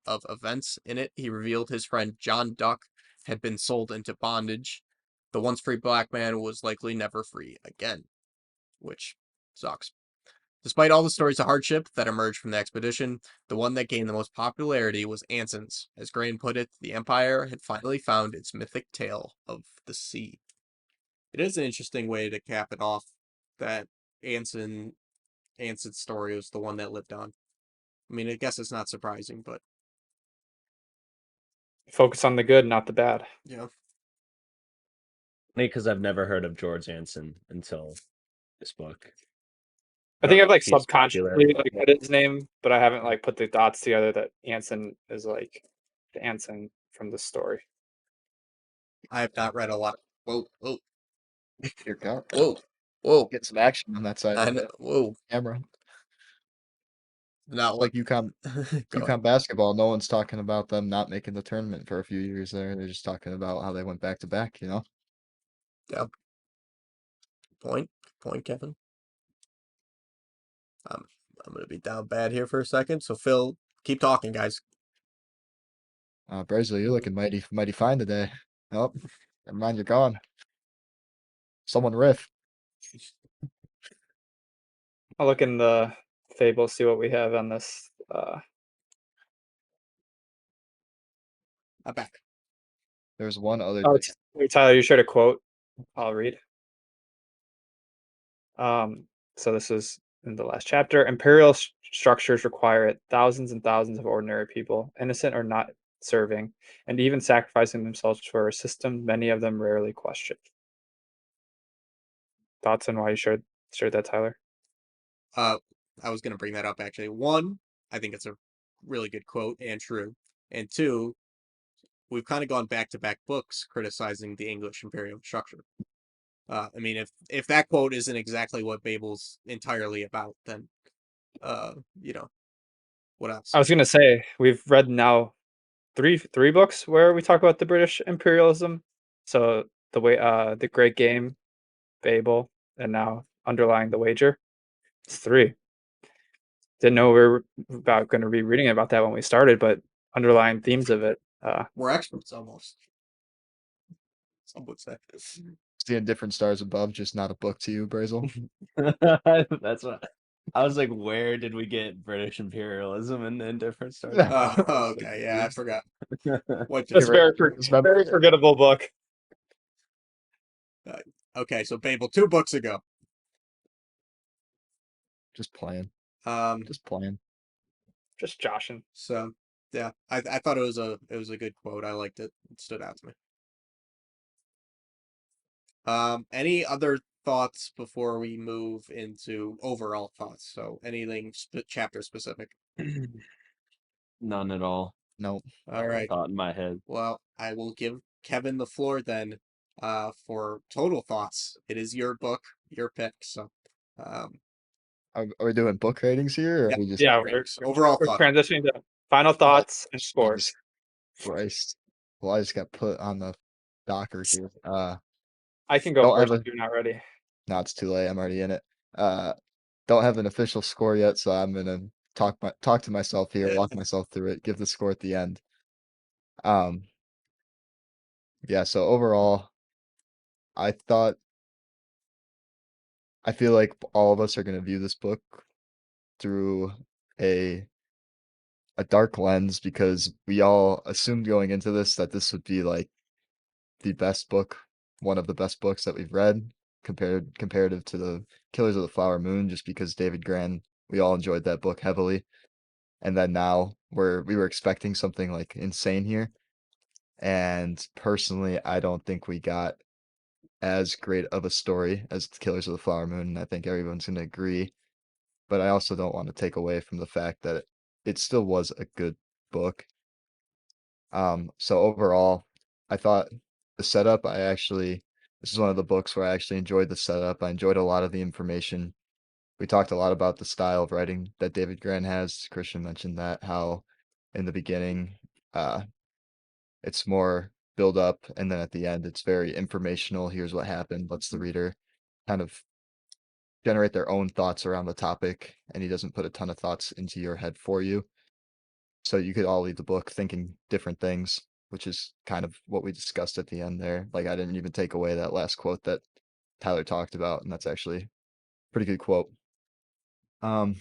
of events. In it, he revealed his friend John Duck had been sold into bondage. The once free black man was likely never free again, which sucks. Despite all the stories of hardship that emerged from the expedition, the one that gained the most popularity was Anson's. As Grann put it, the Empire had finally found its mythic tale of the sea. It is an interesting way to cap it off that Anson's story was the one that lived on. I mean, I guess it's not surprising, but Focus on the good, not the bad. yeah. Because I've never heard of George Anson until this book. I think I've like He's popular. subconsciously like heard his name, but I haven't like put the dots together that Anson is like the Anson from the story. I have not read a lot. Whoa, whoa, Here, go. whoa. Get some action on that side I of know, the whoa. camera. Not Like what. UConn Go ahead. UConn basketball, no one's talking about them not making the tournament for a few years there. They're just talking about how they went back to back, you know? Yeah. Point, Kevin. I'm gonna be down bad here for a second. So Phil, keep talking, guys. Brazil, you're looking mighty fine today. Oh, never mind, you're gone. Someone riff. I'll look in the fable, see what we have on this. I'm back. There's one other Oh, thing. wait, Tyler, you shared a quote. I'll read. So this is in the last chapter. Imperial structures require it thousands and thousands of ordinary people, innocent or not serving, and even sacrificing themselves for a system many of them rarely question. Thoughts on why you shared that, Tyler? I was gonna bring that up actually. One, I think it's a really good quote and true. And two, we've kind of gone back to back books criticizing the English imperial structure. I mean, if that quote isn't exactly what Babel's entirely about, then you know, what else? I was gonna say we've read now three books where we talk about the British imperialism. So the Great Game, Babel, and now Underlying the Wager. It's 3. Didn't know we were going to be reading about that when we started, but underlying themes of it. We're experts almost. Some would say. Seeing different stars above, just not a book to you, Brazil. That's what I was like. Where did we get British imperialism and different stars? Oh, okay, yeah, I forgot. What It's Favorite- very forgettable book. Okay, so Babel 2 books ago. Just playing. Just Just joshing. so yeah, I thought it was a good quote. I liked it. It stood out to me. Any other thoughts before we move into overall thoughts? So anything chapter specific? None at all. No. All right. Thought in my head. Well, I will give Kevin the floor then, for total thoughts. It is your book, your pick. So, Are we doing book ratings here, or Yeah. are we just Yeah, overall we're thought. transitioning to final thoughts and scores. Jesus Christ? Well, I just got put on the Docker here. I can go Don't have first a. if you're not ready. No, it's too late. I'm already in it. Don't have an official score yet, so I'm gonna talk to myself here, walk myself through it, give the score at the end. Um, yeah. So overall, I thought I feel like all of us are gonna view this book through a a dark lens because we all assumed going into this that this would be like the best book, one of the best books that we've read comparative to the Killers of the Flower Moon, just because David Grann, we all enjoyed that book heavily. And then now we were expecting something like insane here. And personally, I don't think we got as great of a story as Killers of the Flower Moon, and I think everyone's gonna agree. But I also don't want to take away from the fact that it still was a good book. So overall, I thought the setup, this is one of the books where I actually enjoyed the setup. I enjoyed a lot of the information. We talked a lot about the style of writing that David Grann has. Christian mentioned that, how in the beginning, uh, it's more build up, and then at the end, it's very informational. Here's what happened. Lets the reader kind of generate their own thoughts around the topic, and he doesn't put a ton of thoughts into your head for you. So you could all leave the book thinking different things, which is kind of what we discussed at the end there. Like, I didn't even take away that last quote that Tyler talked about, and that's actually a pretty good quote. Um,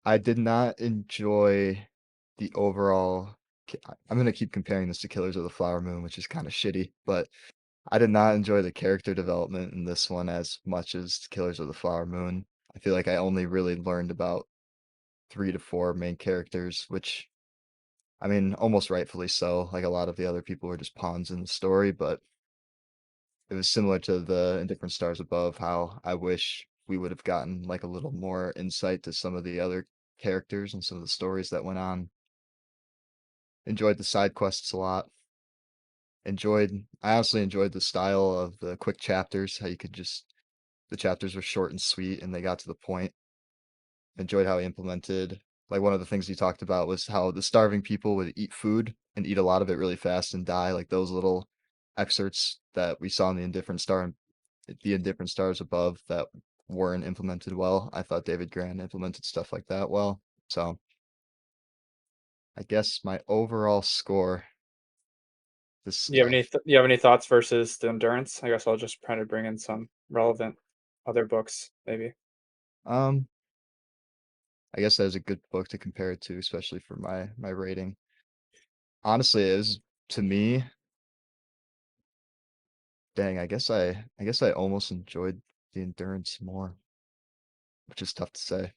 I did not enjoy the overall. I'm gonna keep comparing this to Killers of the Flower Moon, which is kind of shitty, but I did not enjoy the character development in this one as much as Killers of the Flower Moon. I feel like I only really learned about 3 to 4 main characters, which I mean, almost rightfully so. Like, a lot of the other people were just pawns in the story, but it was similar to the Indifferent Stars Above, how I wish we would have gotten like a little more insight to some of the other characters and some of the stories that went on. Enjoyed the side quests a lot. I honestly enjoyed the style of the quick chapters, how you could just, the chapters were short and sweet and they got to the point. Enjoyed how he implemented, like, one of the things he talked about was how the starving people would eat food and eat a lot of it really fast and die, like those little excerpts that we saw in the Indifferent Stars Above that weren't implemented well. I thought David Grann implemented stuff like that well. So I guess my overall score, this You have any thoughts versus the endurance? I guess I'll just try to bring in some relevant other books, maybe. um I guess that is a good book to compare it to, especially for my rating. Honestly, it is, to me, dang, I guess I almost enjoyed the Endurance more, which is tough to say.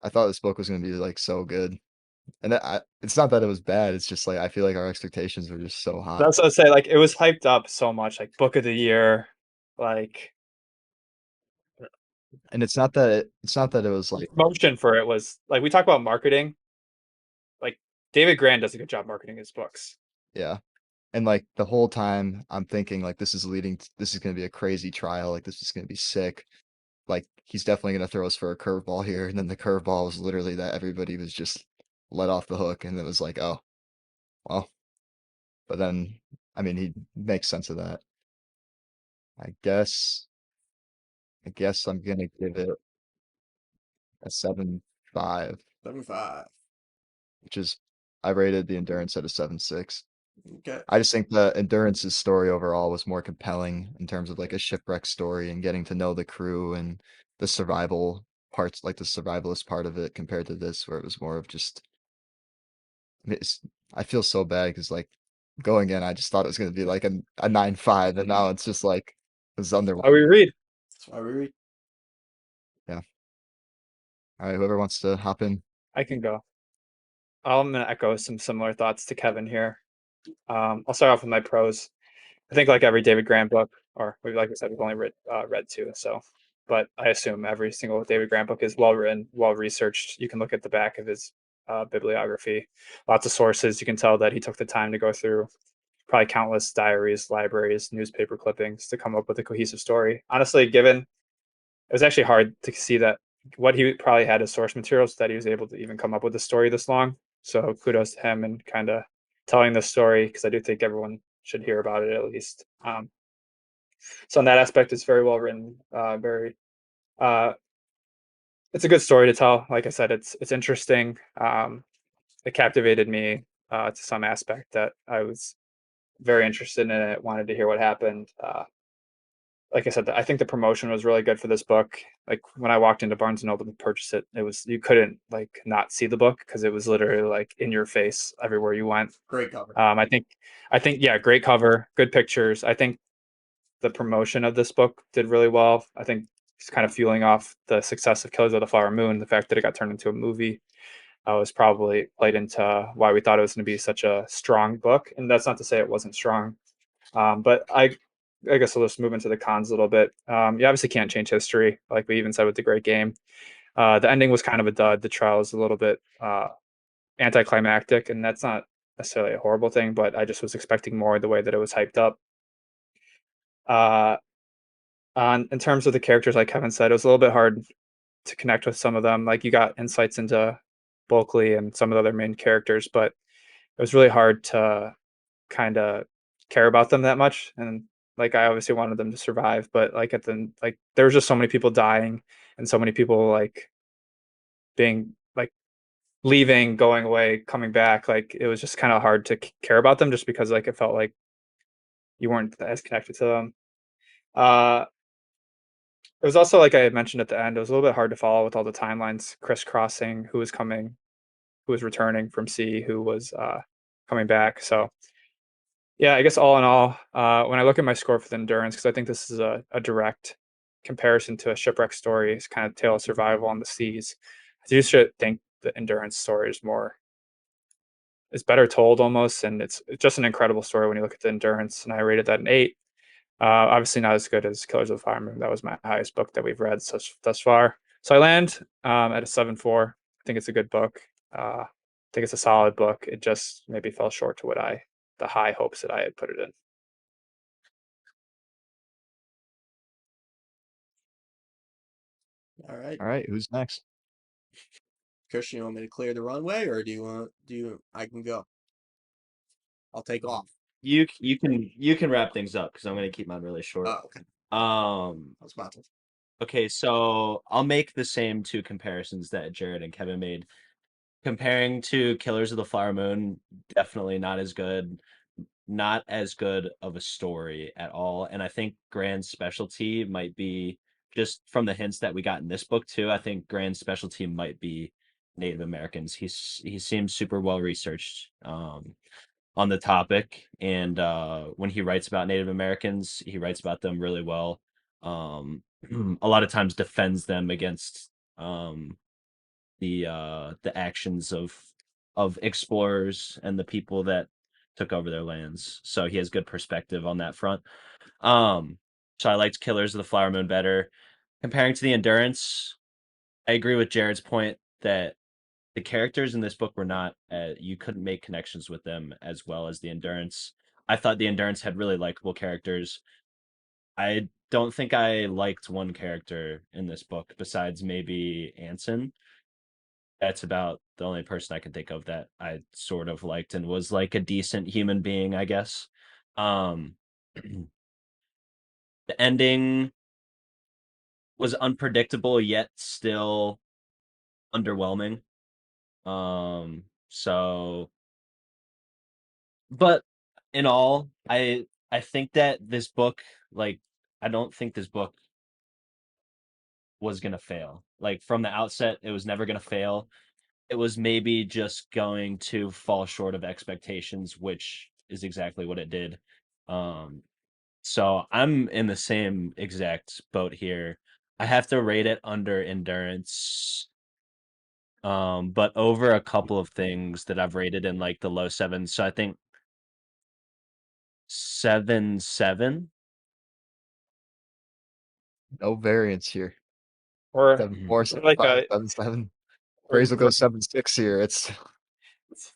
I thought this book was gonna be like so good. And it's not that it was bad, it's just like I feel like our expectations were just so high. That's what I say. Like it was hyped up so much, like book of the year, like And it's not that it was like, promotion for it was like we talk about marketing. Like David Grann does a good job marketing his books. yeah. And like the whole time I'm thinking like this is gonna be a crazy trial, like this is gonna be sick. Like he's definitely gonna throw us for a curveball here. And then the curveball was literally that everybody was just let off the hook and it was like, oh, well, but then I mean he makes sense of that. I guess I guess I'm gonna give it a 7.5, 75. which is, I rated the Endurance at a 7.6. Okay. I just think the Endurance's story overall was more compelling in terms of like a shipwreck story and getting to know the crew and the survival parts, like the survivalist part of it compared to this, where it was more of just, I feel so bad because like going in, I just thought it was going to be like a 9.5, and now it's just like it's How we underwhelming. read? That's why we read. Yeah. All right, whoever wants to hop in. I can go. I'm gonna echo some similar thoughts to Kevin here. I'll start off with my pros. I think like every David Grann book, or like I said, we've only read two, so but I assume every single David Grann book is well written, well researched. You can look at the back of his bibliography, lots of sources. You can tell that he took the time to go through probably countless diaries, libraries, newspaper clippings to come up with a cohesive story. Honestly, given it was actually hard to see that what he probably had as source materials that he was able to even come up with a story this long. So kudos to him and kind of telling the story, because I do think everyone should hear about it at least. So in that aspect, it's very well written. Very, uh, it's a good story to tell. Like I said, it's interesting. It captivated me to some aspect that I was very interested in it. Wanted to hear what happened. Like I said, I think the promotion was really good for this book. Like when I walked into Barnes and Noble to purchase it, it was you couldn't like not see the book because it was literally like in your face everywhere you went. Great cover. I think yeah, great cover, good pictures. I think the promotion of this book did really well. I think it's kind of fueling off the success of Killers of the Flower Moon. The fact that it got turned into a movie was probably played into why we thought it was going to be such a strong book. And that's not to say it wasn't strong. But I guess I'll just move into the cons a little bit. You obviously can't change history, like we even said with the Great Game. The ending was kind of a dud. The trial is a little bit anticlimactic, and that's not necessarily a horrible thing, but I just was expecting more the way that it was hyped up. Uh, in terms of the characters, like Kevin said, it was a little bit hard to connect with some of them. Like you got insights into Bulkley and some of the other main characters, but it was really hard to kind of care about them that much. And like I obviously wanted them to survive, but like at the like there was just so many people dying and so many people like being like leaving, going away, coming back. Like it was just kind of hard to care about them just because like it felt like you weren't as connected to them. Uh, it was also like I had mentioned at the end, it was a little bit hard to follow with all the timelines crisscrossing who was coming, who was returning from sea, who was coming back. So yeah, I guess all in all, when I look at my score for the endurance, because I think this is a direct comparison to a shipwreck story, it's kind of tale of survival on the seas. I do should think the endurance story is better told almost, and it's just an incredible story when you look at the endurance. And I rated that an 8. Obviously not as good as Killers of the Fire Moon. That was my highest book that we've read thus far. So I land at a 7.4. I think it's a good book. I think it's a solid book. It just maybe fell short to the high hopes that I had put it in. All right. All right, who's next? Christian, you want me to clear the runway, or I can go? I'll take off. You can wrap things up because I'm gonna keep mine really short. Oh, okay. I was about to. Okay, so I'll make the same two comparisons that Jared and Kevin made. Comparing to Killers of the Flower Moon, definitely not as good, not as good of a story at all. And I think Grann's specialty might be just from the hints that we got in this book too. I think Grann's specialty might be Native Americans. He seems super well researched on the topic, and when he writes about Native Americans, he writes about them really well. A lot of times defends them against um, the actions of explorers and the people that took over their lands. So he has good perspective on that front. Um, so I liked Killers of the Flower Moon better. Comparing to the Endurance, I agree with Jared's point that the characters in this book were not you couldn't make connections with them as well as the Endurance. I thought the Endurance had really likable characters. I don't think I liked one character in this book besides maybe Anson. That's about the only person I can think of that I sort of liked and was like a decent human being, I guess. Um, the ending was unpredictable yet still underwhelming. So but in all, I think that this book, like I don't think this book was gonna fail. Like from the outset, it was never gonna fail. It was maybe just going to fall short of expectations, which is exactly what it did. Um, so I'm in the same exact boat here. I have to rate it under endurance, but over a couple of things that I've rated in like the low sevens. So I think 7.7. No variance here. Or 7.4, like 7.5, 7.7. or Praise will go 7.6 here. it's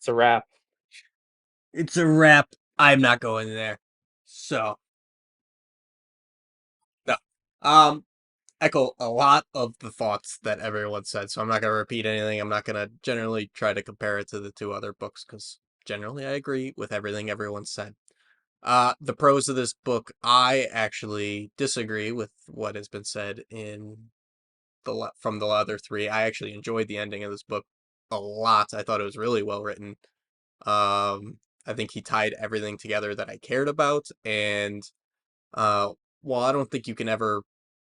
a wrap. It's a wrap. I'm not going there. So no. Echo a lot of the thoughts that everyone said, so I'm not gonna repeat anything. I'm not gonna generally try to compare it to the two other books because generally I agree with everything everyone said. The pros of this book, I actually disagree with what has been said from the other three. I actually enjoyed the ending of this book a lot. I thought it was really well written. I think he tied everything together that I cared about, and while I don't think you can ever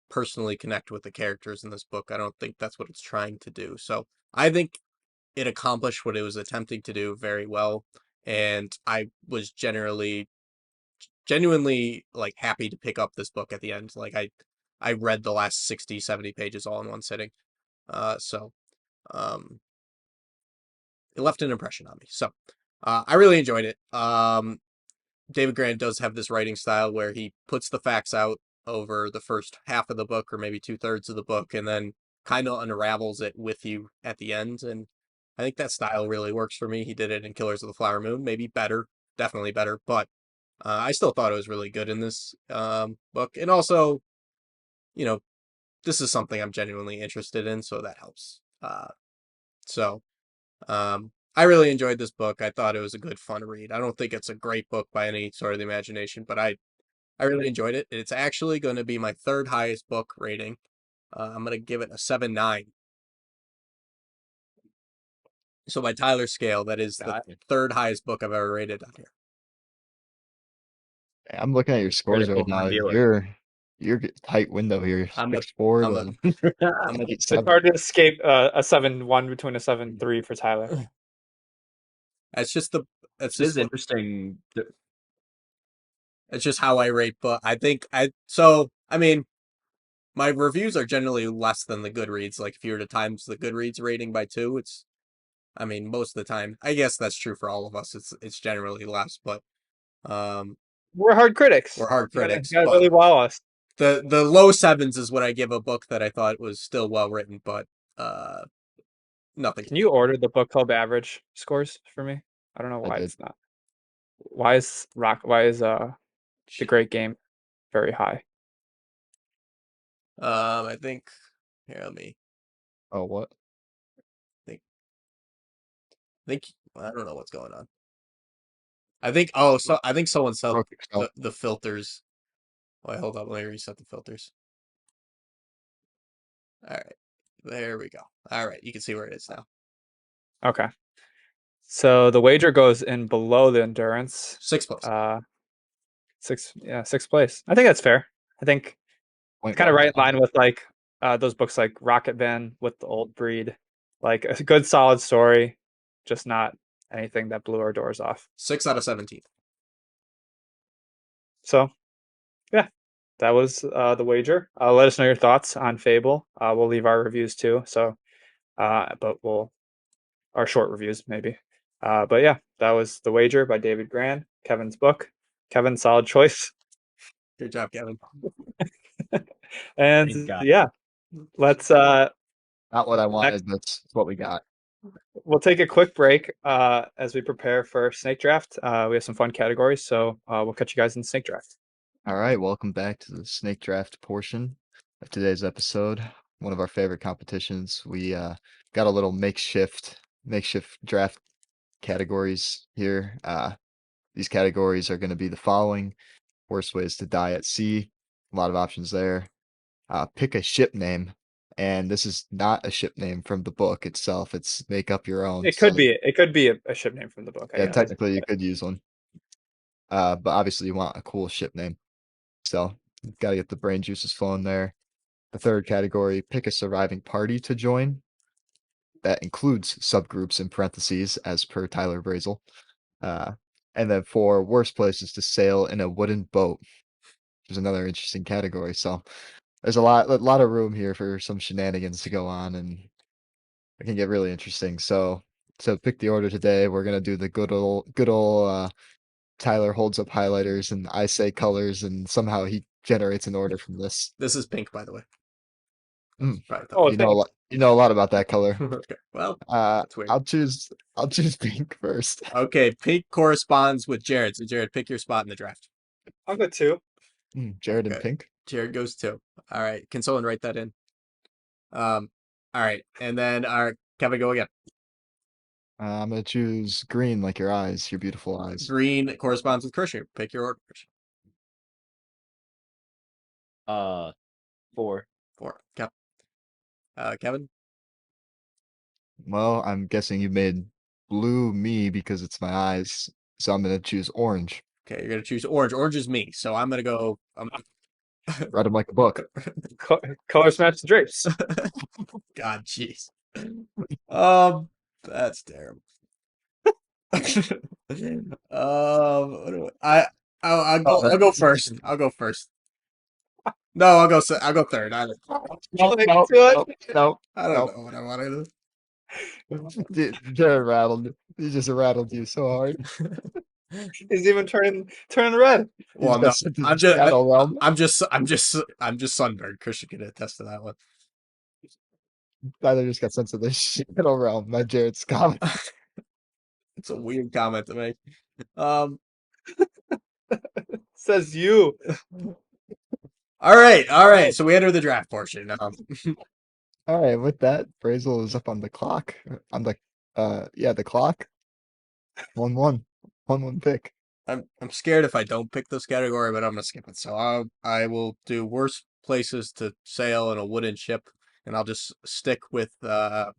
personally connect with the characters in this book, I don't think that's what it's trying to do. So I think it accomplished what it was attempting to do very well, and I was genuinely like happy to pick up this book at the end. Like I read the last 60, 70 pages all in one sitting. So um it left an impression on me. So I really enjoyed it. David Grann does have this writing style where he puts the facts out over the first half of the book or maybe 2/3 of the book and then kind of unravels it with you at the end. And I think that style really works for me. He did it in Killers of the Flower Moon, maybe better, definitely better, but I still thought it was really good in this book. And also, you know, this is something I'm genuinely interested in, so that helps. So I really enjoyed this book. I thought it was a good, fun read. I don't think it's a great book by any sort of the imagination, but I really enjoyed it. It's actually going to be my third highest book rating. I'm going to give it a 7.9. So by Tyler's scale, that is the third highest book I've ever rated on here. I'm looking at your scores right Critical now. dealer. You're tight window here. I'm a- 6-4 I'm a- to I'm a- 8-7. It's hard to escape a 7-1 between a 7-3 for Tyler. It's just the it's It is just interesting. it's just how I rate, but I mean, my reviews are generally less than the Goodreads. Like if you were to times the Goodreads rating by 2, I mean, most of the time, I guess that's true for all of us. It's generally less, but um, We're hard critics. we're hard You gotta- critics. You gotta But really wow us. the low 7s is what I give a book that I thought was still well written, but nothing. Can you order the book club average scores for me? I don't know I why did. it's not. Why is the great game very high? I think here. Let me Oh, what? think. I don't know what's going on. I think. Oh, so I think someone set Broke yourself. the filters. Wait, hold up. Let me reset the filters. All right, there we go. All right, you can see where it is now. Okay. So the wager goes in below the endurance. 6th place. Sixth place. I think that's fair. I think Point kind of well right in done. line with like those books like Rocket Van with the Old Breed. Like a good solid story, just not anything that blew our doors off. 6 out of 17. So yeah, that was the wager. Let us know your thoughts on Fable. We'll leave our reviews too. So but our short reviews maybe. But yeah, that was The Wager by David Grann, Kevin's book. Kevin, solid choice. Good job, Kevin. And Thank God. yeah, let's Not what I wanted, but it's what we got. we'll take a quick break as we prepare for snake draft. We have some fun categories, so we'll catch you guys in snake draft. All right, welcome back to the snake draft portion of today's episode. One of our favorite competitions. We got a little makeshift draft categories here. These categories are going to be the following: worst ways to die at sea, a lot of options there. Pick a ship name, and this is not a ship name from the book itself. It's make up your own. It could be a ship name from the book. I Yeah, guess. technically you could use one. But obviously you want a cool ship name. So you've got to get the brain juices flowing there. The third category, pick a surviving party to join. That includes subgroups in parentheses, as per Tyler Brazel. And then for worst places to sail in a wooden boat, which is another interesting category. So there's a lot of room here for some shenanigans to go on, and it can get really interesting. So pick the order today. We're gonna do the good old Tyler holds up highlighters and I say colors, and somehow he generates an order from this. This is pink, by the way. Mm. Right. Oh, You know a lot about that color. Okay. Well, Uh, that's weird. I'll choose pink first. Okay, pink corresponds with Jared. So Jared, pick your spot in the draft. I'll go two. Jared and Okay. pink. Jared goes 2. All right. Can someone write that in? All right. And then our Kevin, go again. I'm gonna choose green, like your eyes, your beautiful eyes. Green corresponds with Christian. Pick your order, Christian. 4. 4. Kevin? Well, I'm guessing you made blue me because it's my eyes, so I'm gonna choose orange. Okay, you're gonna choose orange. Orange is me, so I'm gonna go. Read them like a book. Colors match the drapes. God, jeez. That's terrible. I'll go first. I'll go first. No, I'll go third. No, Like, no, do it. no, I don't no. know what I want to Jared rattled. He just rattled you so hard. do. He's even turning red. Well, He's no, got sent to I'm the just, shadow realm. I'm just sunburned. Christian can attest to that one. Tyler just got sent to the shadow realm. Not Jared Scott. It's a weird comment to make. Um, Says you. all right. So we enter the draft portion. All right, with that, Brazel is up on the clock. On the yeah, the clock. 1-1. 1-1 pick. I'm scared if I don't pick this category, but I'm gonna skip it. So I will do worst places to sail in a wooden ship, and I'll just stick with oh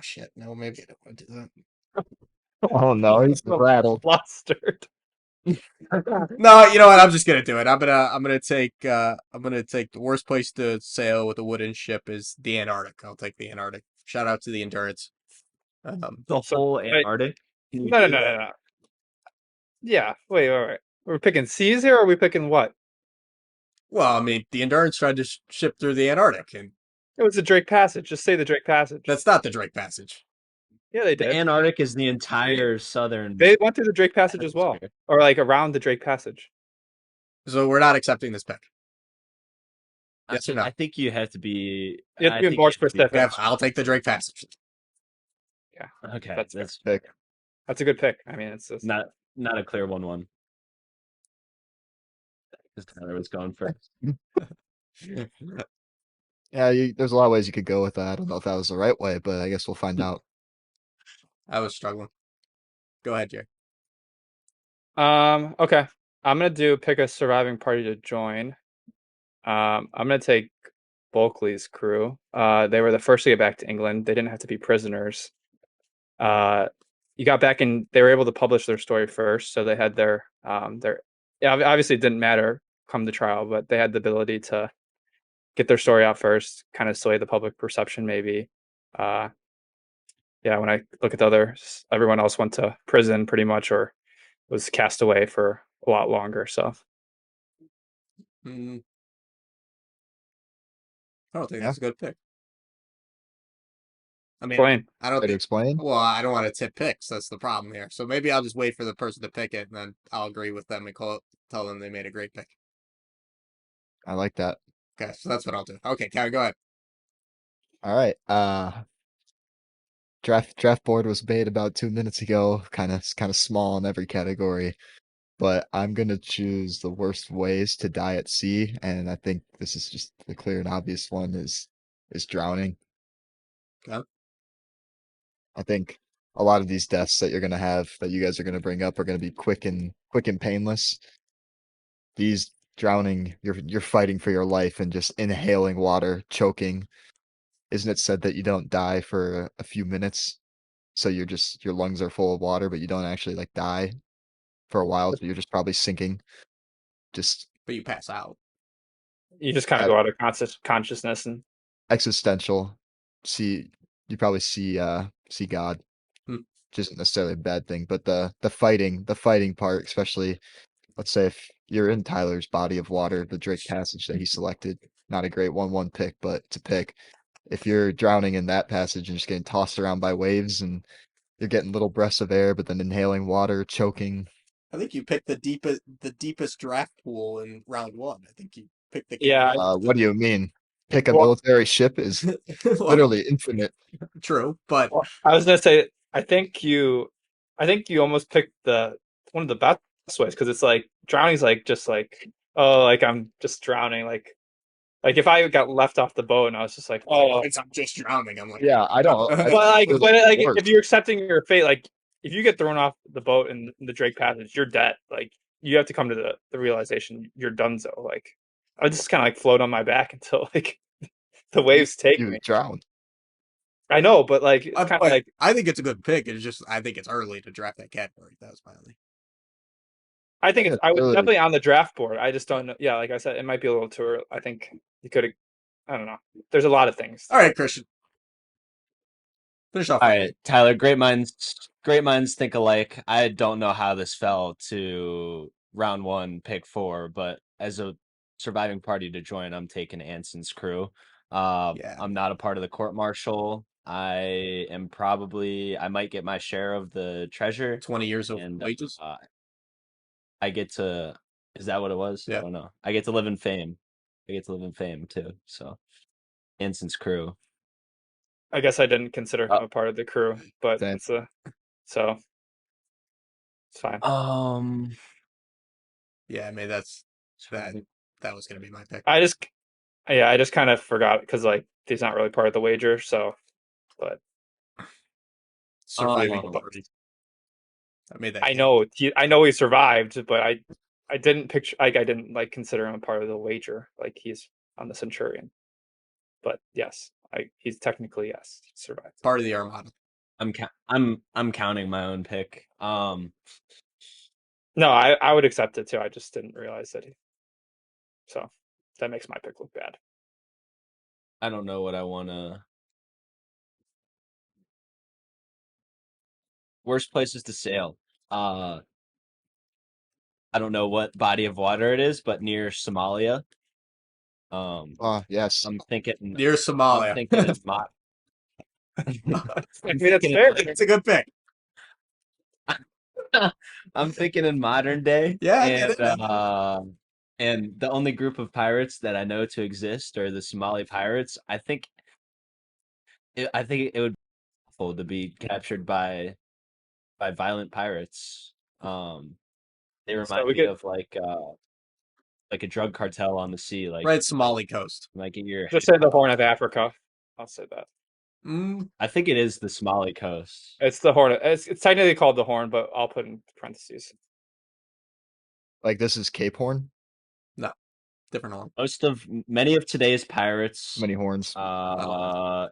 shit, no, maybe I don't want to do that. Oh no, he's rattled. Flustered. No, you know what? I'm just gonna do it. I'm gonna take the worst place to sail with a wooden ship is the Antarctic. I'll take the Antarctic. Shout out to the Endurance. The So- whole wait. Antarctic? Can you No. do that? No. Yeah. Wait. We're picking seas here, or are we picking what? Well, I mean, the Endurance tried to ship through the Antarctic, and It was the Drake Passage. Just say the Drake Passage. that's not the Drake Passage. Yeah, they The did. Antarctic is the entire southern. They went through the Drake Passage as well, hemisphere. or like around the Drake Passage. So we're not accepting this pick. I- Yes or no? I think you have to be. You have to I be think more you have to be specific. Yeah, I'll take the Drake Passage. Yeah, Okay, That's that's Pick. that's a good pick. I mean, it's just, not a clear 1-1. Because Tyler was going first. Yeah, there's a lot of ways you could go with that. I don't know if that was the right way, but I guess we'll find out. I was struggling. Go ahead, Jerry. Okay. I'm gonna pick a surviving party to join. I'm gonna take Bulkley's crew. They were the first to get back to England. They didn't have to be prisoners. You got back and they were able to publish their story first, so they had their. Yeah, obviously it didn't matter come to trial, but they had the ability to get their story out first, kind of sway the public perception maybe. Yeah, when I look at the others, everyone else went to prison pretty much or was cast away for a lot longer. So Mm, I don't think Yeah. that's a good pick. I mean, explain. I don't Way to think. explain. Well, I don't want to tip picks. That's the problem here. So maybe I'll just wait for the person to pick it, and then I'll agree with them and tell them they made a great pick. I like that. Okay, so that's what I'll do. Okay, Kevin, go ahead. All right. Draft board was made about 2 minutes ago. Kind of small in every category, but I'm gonna choose the worst ways to die at sea, and I think this is just the clear and obvious one is drowning. Okay. I think a lot of these deaths that you're gonna have that you guys are gonna bring up are gonna be quick and painless. These drowning, you're fighting for your life and just inhaling water, choking. Isn't it said that you don't die for a few minutes? So your lungs are full of water, but you don't actually like die for a while. So you're just probably sinking. Just But you pass out. You just kind of go out of consciousness and existential. See, you probably see God. Hmm. Which isn't necessarily a bad thing, but the fighting part, especially let's say if you're in Tyler's body of water, the Drake passage that he selected, not a great 1-1 pick, but to pick. If you're drowning in that passage and just getting tossed around by waves and you're getting little breaths of air, but then inhaling water, choking. I think you picked the deepest draft pool in round one. I think you picked the Yeah, What do you mean? Pick a Well- military ship is Well, literally infinite. true, but well, I was gonna say I think you almost picked one of the best ways because it's like drowning's like just like, oh, like I'm just drowning, like Like if I got left off the boat and I was just like, oh, I'm just drowning. I'm like, Yeah, I don't. but like, It's but like worse. if you're accepting your fate, like if you get thrown off the boat in the Drake Passage, you're dead. Like you have to come to the realization you're donezo. Like I just kind of like float on my back until like the waves take You me. drown. I know, but like it's kind of like I think it's a good pick. It's just I think it's early to draft that category. That was my only. I think Yeah, I was really. definitely on the draft board. I just don't know. Yeah, like I said, it might be a little too early. I think you could have. I don't know. There's a lot of things. All right, Christian. Finish off. All right, Tyler. Great minds think alike. I don't know how this fell to round one, pick 4, but as a surviving party to join, I'm taking Anson's crew. Yeah. I'm not a part of the court martial. I might get my share of the treasure. 20 years of and wages. I get to. Is that what it was? Yeah. I don't know. I get to live in fame. I get to live in fame too. So, Anson's crew. I guess I didn't consider him a part of the crew, but Same. it's so it's fine. Yeah, I mean that's that. That was gonna be my pick. I just kind of forgot because like he's not really part of the wager. So, but Surviving Oh. party. I made that. I know he survived, but I didn't picture like I didn't like consider him a part of the wager. Like he's on the Centurion, but yes, he's technically yes he survived. Part of the Armada. I'm counting my own pick. No, I would accept it too. I just didn't realize that so that makes my pick look bad. I don't know what I want to. Worst places to sail. I don't know what body of water it is, but near Somalia. Yes. I'm thinking. Near I'm Somalia. thinking in I mean that's fair. It's a good pick. I'm thinking in modern day. Yeah, I get it. And the only group of pirates that I know to exist are the Somali pirates. I think it would be awful to be captured by violent pirates. They remind me of like a drug cartel on the sea, like Right, Somali coast. like in your. Just say the Horn of Africa. I'll say that. I think it is the Somali coast. It's the Horn. It's technically called the Horn, but I'll put in parentheses. Like this is Cape Horn. No, different one. Many of today's pirates Many horns.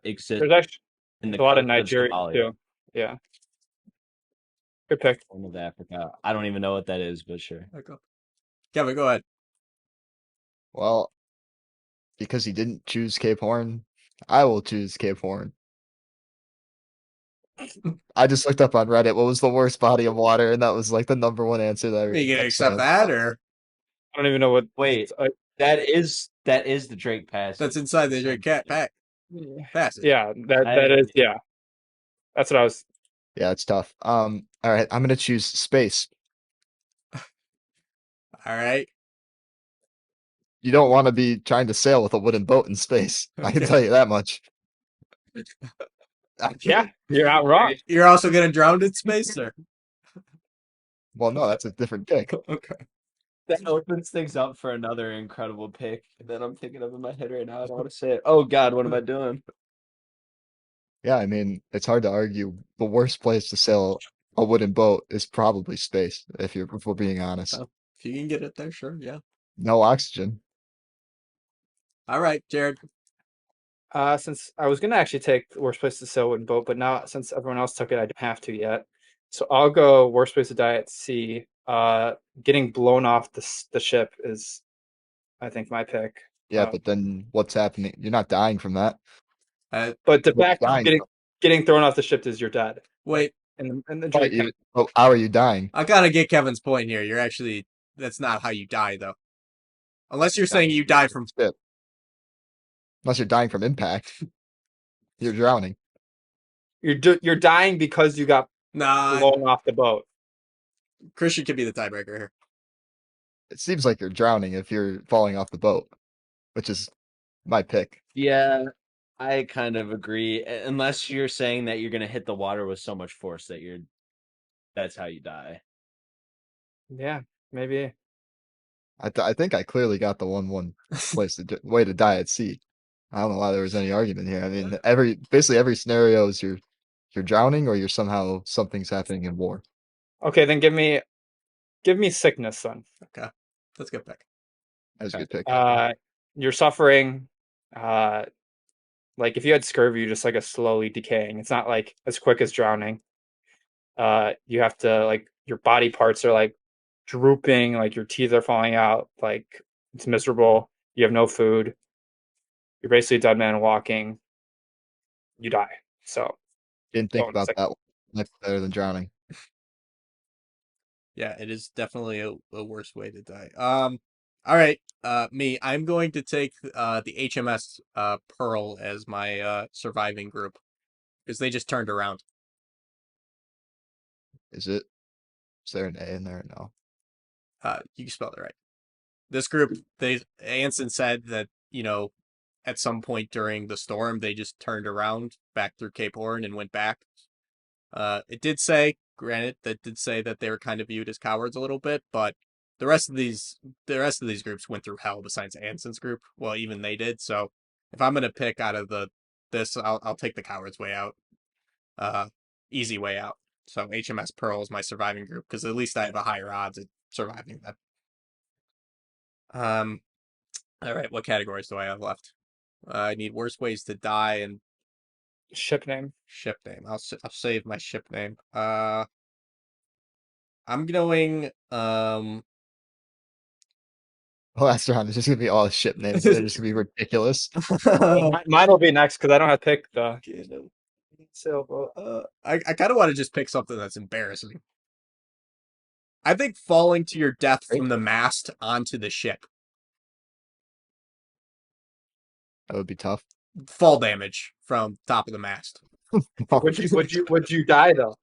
exist There's actually in the a lot of coast Nigeria Somalia, too. Yeah, good pick. Horn of Africa. I don't even know what that is, but sure. Okay. Kevin, go ahead. Well, because he didn't choose Cape Horn, I will choose Cape Horn. I just looked up on Reddit what was the worst body of water, and that was like the number one answer that Are you gonna kept accept saying. that, or I don't even know what. Wait, that is the Drake Pass. that's inside the Drake Cat pack passage? Yeah, that is yeah. That's what I was. Yeah, it's tough. All right, I'm gonna choose space. All right. You don't want to be trying to sail with a wooden boat in space. I can Okay. tell you that much. Yeah, you're not wrong. You're also gonna drown in space, sir. Well, no, that's a different pick. Okay. That opens things up for another incredible pick that I'm thinking of in my head right now. I don't want to say it. Oh God, what am I doing? Yeah, I mean, it's hard to argue. The worst place to sail a wooden boat is probably space, if we're being honest. Oh, if you can get it there, sure. Yeah. No oxygen. All right, Jared. Since I was gonna actually take worst place to sail wooden boat, but now since everyone else took it, I don't have to yet. So I'll go worst place to die at sea. Getting blown off the ship is, I think, my pick. Yeah, but then what's happening? You're not dying from that. But the You're fact of dying getting thrown off the ship is you're dead. Wait, And the But Drake how are you dying? I gotta get Kevin's point here. You're actually that's not how you die, though. Unless you're saying you die from. Ship. Unless you're dying from impact. You're drowning. you're dying because you got Nah, blown off the boat. Christian could be the tiebreaker here. It seems like you're drowning if you're falling off the boat, which is my pick. Yeah, I kind of agree. Unless you're saying that you're gonna hit the water with so much force that that's how you die. Yeah, maybe. I think I clearly got the one way to die at sea. I don't know why there was any argument here. I mean, basically every scenario is you're drowning or you're somehow something's happening in war. Okay, then give me sickness then. Okay, that's a good pick. That's a Okay. good pick. You're suffering. Like if you had scurvy, you're just like a slowly decaying. It's not like as quick as drowning. You have to like your body parts are like drooping, like your teeth are falling out, like it's miserable. You have no food. You're basically a dead man walking. You die. So Didn't think going about sick. that one. Much better than drowning. Yeah, it is definitely a worse way to die. All right. I'm going to take the HMS Pearl as my surviving group because they just turned around. Is it? Is there an A in there? No. You spelled it right. This group, Anson said that at some point during the storm they just turned around back through Cape Horn and went back. It did say, granted, that did say that they were kind of viewed as cowards a little bit, but the rest of these groups went through hell besides Anson's group. Well, even they did. So if I'm gonna pick out of this, I'll take the cowards way out. Easy way out. So HMS Pearl is my surviving group because at least I have a higher odds at surviving that. All right, what categories do I have left? I need worst ways to die and Ship name. ship name. I'll save my ship name. I'm going Last round is just gonna be all ship names. They're just gonna be ridiculous. Mine will be next because I don't have to pick the sailboat. I kind of want to just pick something that's embarrassing. I think falling to your death from the mast onto the ship. That would be tough. Fall damage from top of the mast. Would you die though?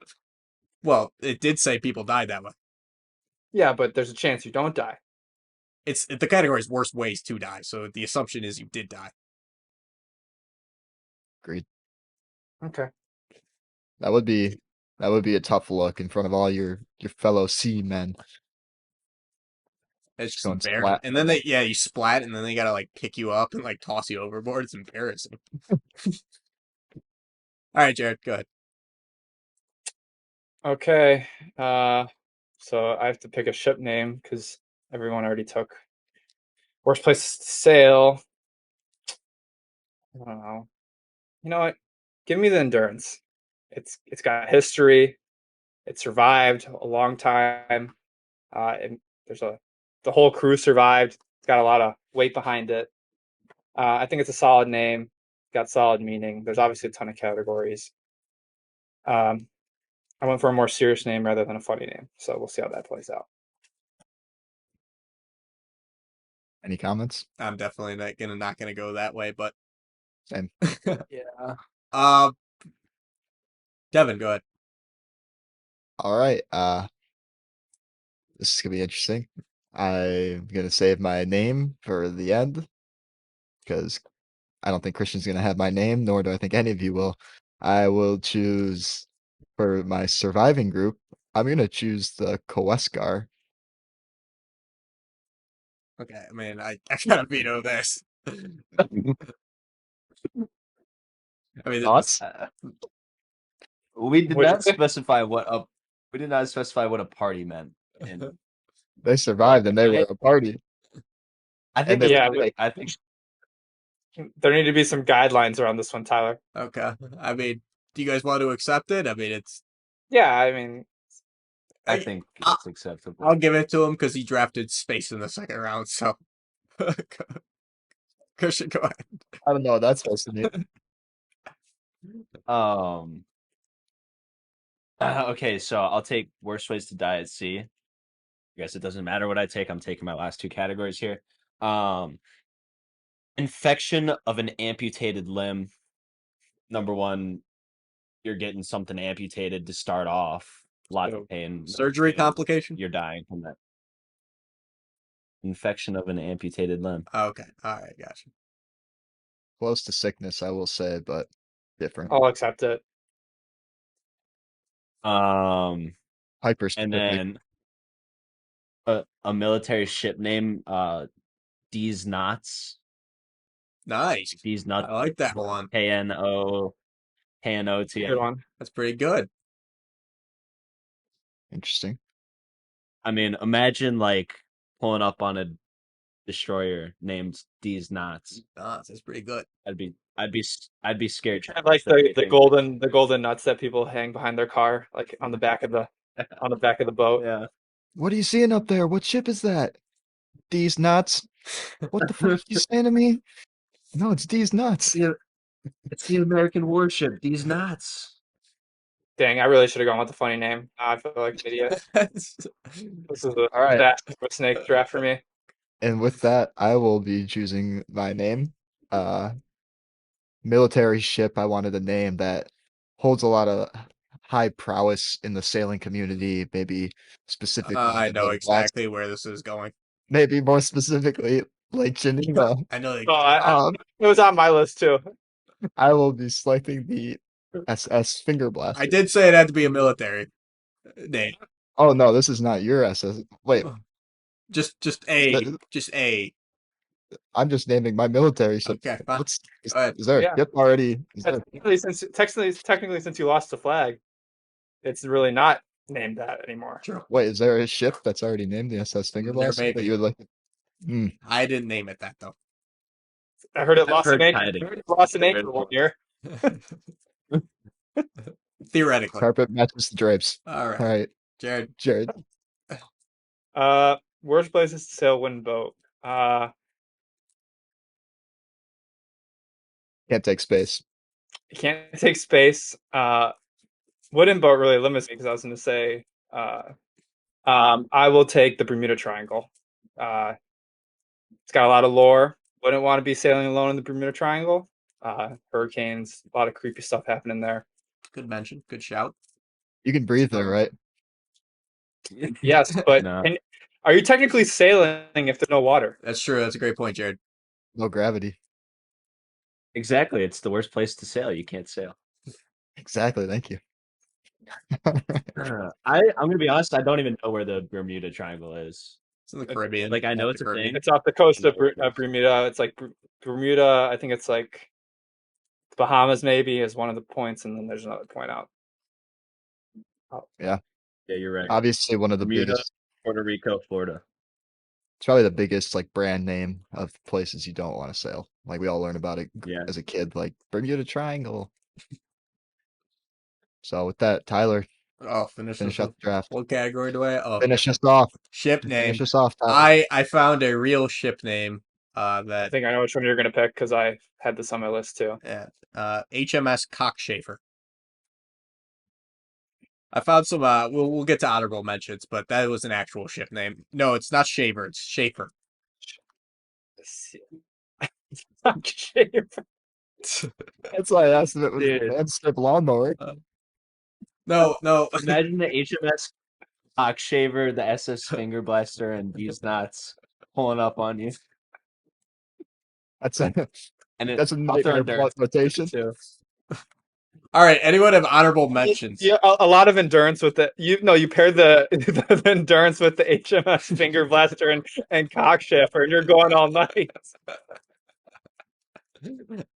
Well, it did say people died that way. Yeah, but there's a chance you don't die. It's the category is worst ways to die, so the assumption is you did die. Agreed. Okay. That would be a tough look in front of all your fellow seamen. It's just Going embarrassing. splat. And then you splat, and then they gotta like pick you up and like toss you overboard. It's embarrassing. All right, Jared, go ahead. Okay. So I have to pick a ship name because everyone already took worst place to sail. I don't know. You know what? Give me the Endurance. It's got history. It survived a long time. And the whole crew survived. It's got a lot of weight behind it. I think it's a solid name. Got solid meaning. There's obviously a ton of categories. I went for a more serious name rather than a funny name, so we'll see how that plays out. Any comments? I'm definitely not gonna go that way, but Same. Yeah. Devin, go ahead. All right. This is gonna be interesting. I'm gonna save my name for the end because I don't think Christian's gonna have my name, nor do I think any of you will. I will choose for my surviving group. I'm gonna choose the Koeskar. Okay, I mean, I gotta veto this. I mean, Thoughts? We did What'd you not say? specify what a party meant. And They survived and they were a party. I think And Yeah, they- I think there need to be some guidelines around this one, Tyler. okay. I mean, do you guys want to accept it? I mean, it's. Yeah, I mean, I think it's acceptable. I'll give it to him because he drafted space in the second round. So, Christian, go ahead. I don't know what that's supposed to mean. Okay, so I'll take worst ways to die at sea. I guess it doesn't matter what I take. I'm taking my last two categories here. Infection of an amputated limb. Number one, you're getting something amputated to start off. A lot So, of pain. surgery complication? You're dying from that. Infection of an amputated limb. Okay. All right. Gotcha. Close to sickness, I will say, but different. I'll accept it. Hyper And specific. then a military ship name. D's Knots. Nice. D's Nuts. I like that one. KNOT. Good one. That's pretty good. Interesting. I mean, imagine like pulling up on a destroyer named D's Knots. That's pretty good. I'd be scared. I like the golden nuts that people hang behind their car, like on the back of the boat. Yeah. What are you seeing up there? What ship is that? These nuts. What the fuck are you saying to me? No, it's these nuts. It's the American warship. These Knots. Dang, I really should have gone with the funny name. I feel like an idiot. This is a All right. snake draft for me. And with that, I will be choosing my name. Military ship. I wanted a name that holds a lot of high prowess in the sailing community. Maybe specifically. I in know the exactly where this is going. Maybe more specifically, Lake Geneva. I know. Oh, it was on my list too. I will be selecting the SS Finger Blast. I did say it had to be a military name. Oh no, this is not your SS. Wait, Just A. That- Just A. I'm just naming my military ship. Okay, fine. Is Go ahead. there a Yeah. ship already? Is there, Technically, since you lost the flag, it's really not named that anymore. True. wait, is there a ship that's already named the SS Finger There Blast may that be. you would like? I didn't name it that though. I heard it I've lost heard an anchor. tidings. I heard it lost an anchor one year. Theoretically. Carpet matches the drapes. All right. All right, Jared. Jared. Worst places to sail wooden boat. Can't take space. You can't take space. Wooden boat really limits me because I was going to say, I will take the Bermuda Triangle. It's got a lot of lore. Wouldn't want to be sailing alone in the Bermuda Triangle. Hurricanes, a lot of creepy stuff happening there. Good mention. Good shout. You can breathe there, right? Yes, but No. are you technically sailing if there's no water? That's true. That's a great point, Jared. No gravity. Exactly. It's the worst place to sail. You can't sail. Exactly. Thank you. I'm gonna be honest. I don't even know where the Bermuda Triangle is. It's in the Caribbean. Like, I know Off it's the a Caribbean. thing. It's off the coast of Bermuda. It's like Bermuda. I think it's like Bahamas. Maybe is one of the points, and then there's another point out. Yeah, you're right. Obviously, one of the Bermuda, biggest. Puerto Rico, Florida. It's probably the biggest like brand name of places you don't want to sail. Like we all learn about it Yeah. as a kid, like Bermuda Triangle. So with that, Tyler, Oh, finish up the draft. What category do I? Oh, Finish us off. ship name. Finish us off, Tyler. I found a real ship name. I That think I know which one you're gonna pick because I had this on my list too. HMS Cockchafer. I found some. We'll get to honorable mentions, but that was an actual ship name. No, it's not Shaver. It's Schaefer. That's why I asked if it was Dude. a man strip lawnmower. No. Imagine the HMS Cockshaver, the SS Finger Blaster, and these knots pulling up on you. That's a And that's a nightmare plot notation. too. All right. Anyone have honorable mentions? Yeah, a lot of endurance with it. You pair the, the endurance with the HMS Finger Blaster and Cockchafer, and you're going all night.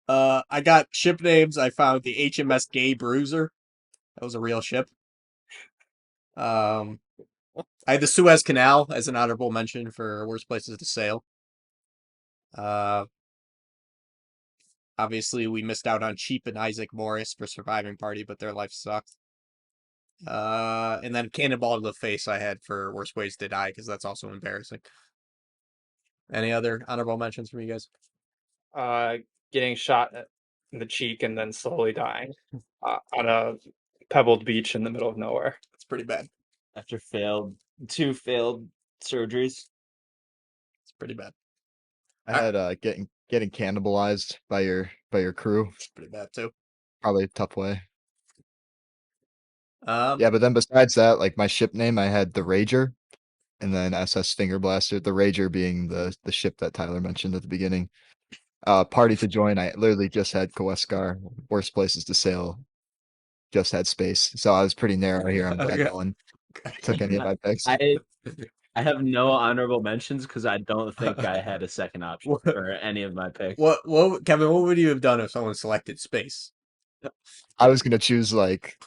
I got ship names. I found the HMS Gay Bruiser. That was a real ship. I had the Suez Canal as an honorable mention for worst places to sail. Obviously, we missed out on Cheap and Isaac Morris for Surviving Party, but their life sucked. And then Cannonball to the Face I had for Worst Ways to Die, because that's also embarrassing. Any other honorable mentions from you guys? Getting shot in the cheek and then slowly dying on a pebbled beach in the middle of nowhere. That's pretty bad. After two failed surgeries. It's pretty bad. I had getting cannibalized by your crew. It's pretty bad too. Probably a tough way. Yeah, but then besides that, like my ship name, I had the Rager, and then SS Finger Blaster. The Rager being the ship that Tyler mentioned at the beginning. Party to join. I literally just had Kaweskar. Worst places to sail. Just had space, so I was pretty narrow here on that one. Took any of my picks. I have no honorable mentions because I don't think I had a second option What- for any of my picks. What, Kevin? What would you have done if someone selected space? I was gonna choose like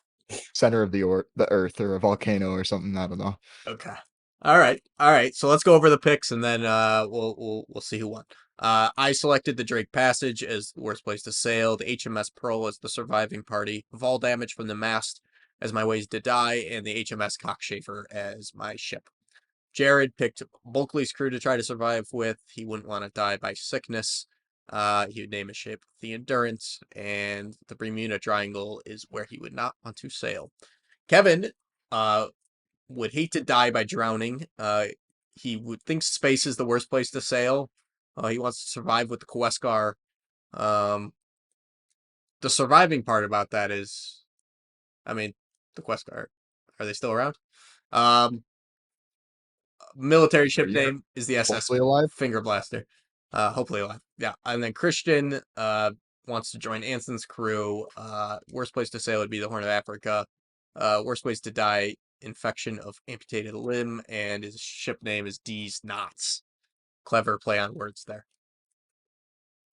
center of the earth or a volcano or something. I don't know. Okay. All right. So let's go over the picks and then we'll see who won. I selected the Drake Passage as the worst place to sail, the HMS Pearl as the surviving party, fall damage from the mast as my ways to die, and the HMS Cockchafer as my ship. Jared picked Bulkley's crew to try to survive with. He wouldn't want to die by sickness. He would name a ship the Endurance, and the Bermuda Triangle is where he would not want to sail. Kevin would hate to die by drowning. He would think space is the worst place to sail. He wants to survive with the Queskar. The surviving part about that is, I mean, the Queskar, are they still around? Military ship Yeah. name is the SS Hopefully alive. Finger Blaster. Hopefully alive. Yeah. And then Christian wants to join Anson's crew. Worst place to sail would be the Horn of Africa. Worst place to die, infection of amputated limb, and his ship name is D's Knots. Clever play on words there.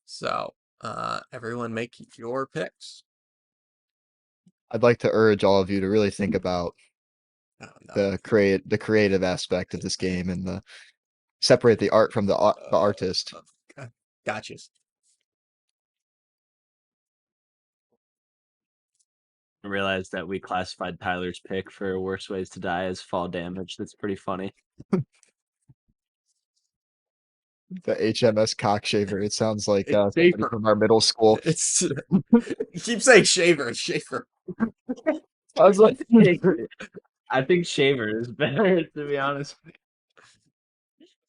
So, everyone make your picks. I'd like to urge all of you to really think about Oh, no. the creative aspect of this game and the separate the art from the artist. Gotcha. I realized that we classified Tyler's pick for worst ways to die as fall damage. That's pretty funny. The HMS Cockshaver. It sounds like It's somebody Schaefer. from our middle school. It's you keep saying Shaver. It's Schaefer. I was like, I think Shaver is better, to be honest.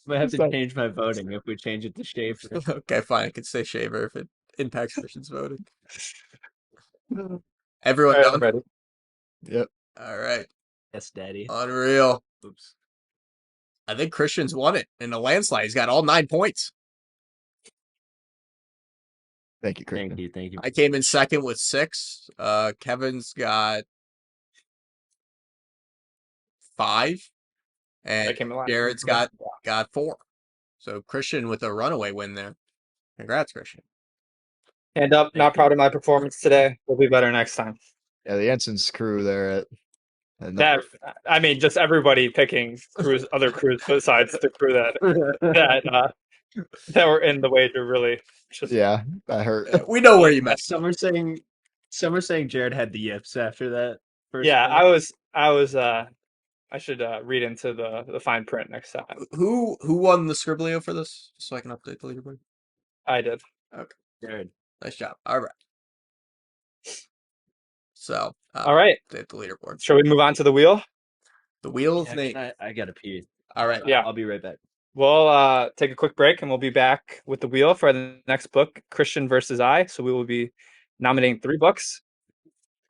Might have to Sorry. change my voting if we change it to Shaver. Okay, fine. I can say Shaver if it impacts Christian's voting. Everyone All right, done? I'm ready. Yep. All right. Yes, Daddy. Unreal. Oops. I think Christian's won it in a landslide. He's got all 9 points. Thank you, Christian. Thank you, thank you. I came in second with 6. Kevin's got 5. I And came in last. Jared's got 4. So Christian with a runaway win there. Congrats, Christian. Hand up. Not proud of my performance today. We'll be better next time. Yeah, the Ensign's crew there at That I mean, just everybody picking crews, other crews besides the crew that were in the wager. Really, just yeah, that hurt. We know where you messed. Some are saying Jared had the yips after that. First yeah. pick. I was. I should read into the fine print next time. Who won the Scriblio for this? So I can update the leaderboard. I did. Jared. Nice job. All right. So, All right. update the leaderboard. Shall we move on to the wheel? The wheel of Yeah, name. I gotta pee. All right. Yeah. I'll be right back. We'll take a quick break and we'll be back with the wheel for the next book, Christian versus I. So we will be nominating 3 books.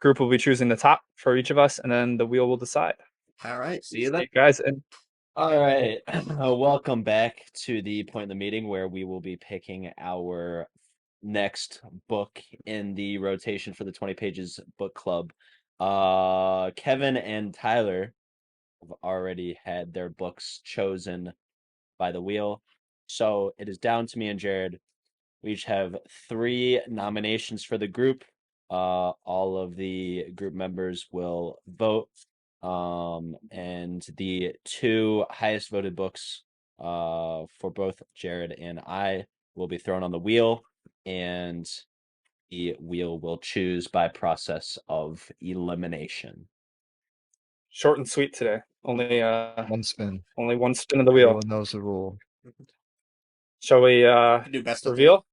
Group will be choosing the top for each of us, and then the wheel will decide. All right. See you then. Guys. And All right. Welcome back to the point in the meeting where we will be picking our next book in the rotation for the 20 pages book club. Kevin and Tyler have already had their books chosen by the wheel. So it is down to me and Jared. We each have 3 nominations for the group. All of the group members will vote. And the 2 highest voted books for both Jared and I will be thrown on the wheel, and the wheel will choose by process of elimination. short and sweet today. Only One spin. only one spin of the wheel. Everyone knows the rule. Shall we Do best of reveal?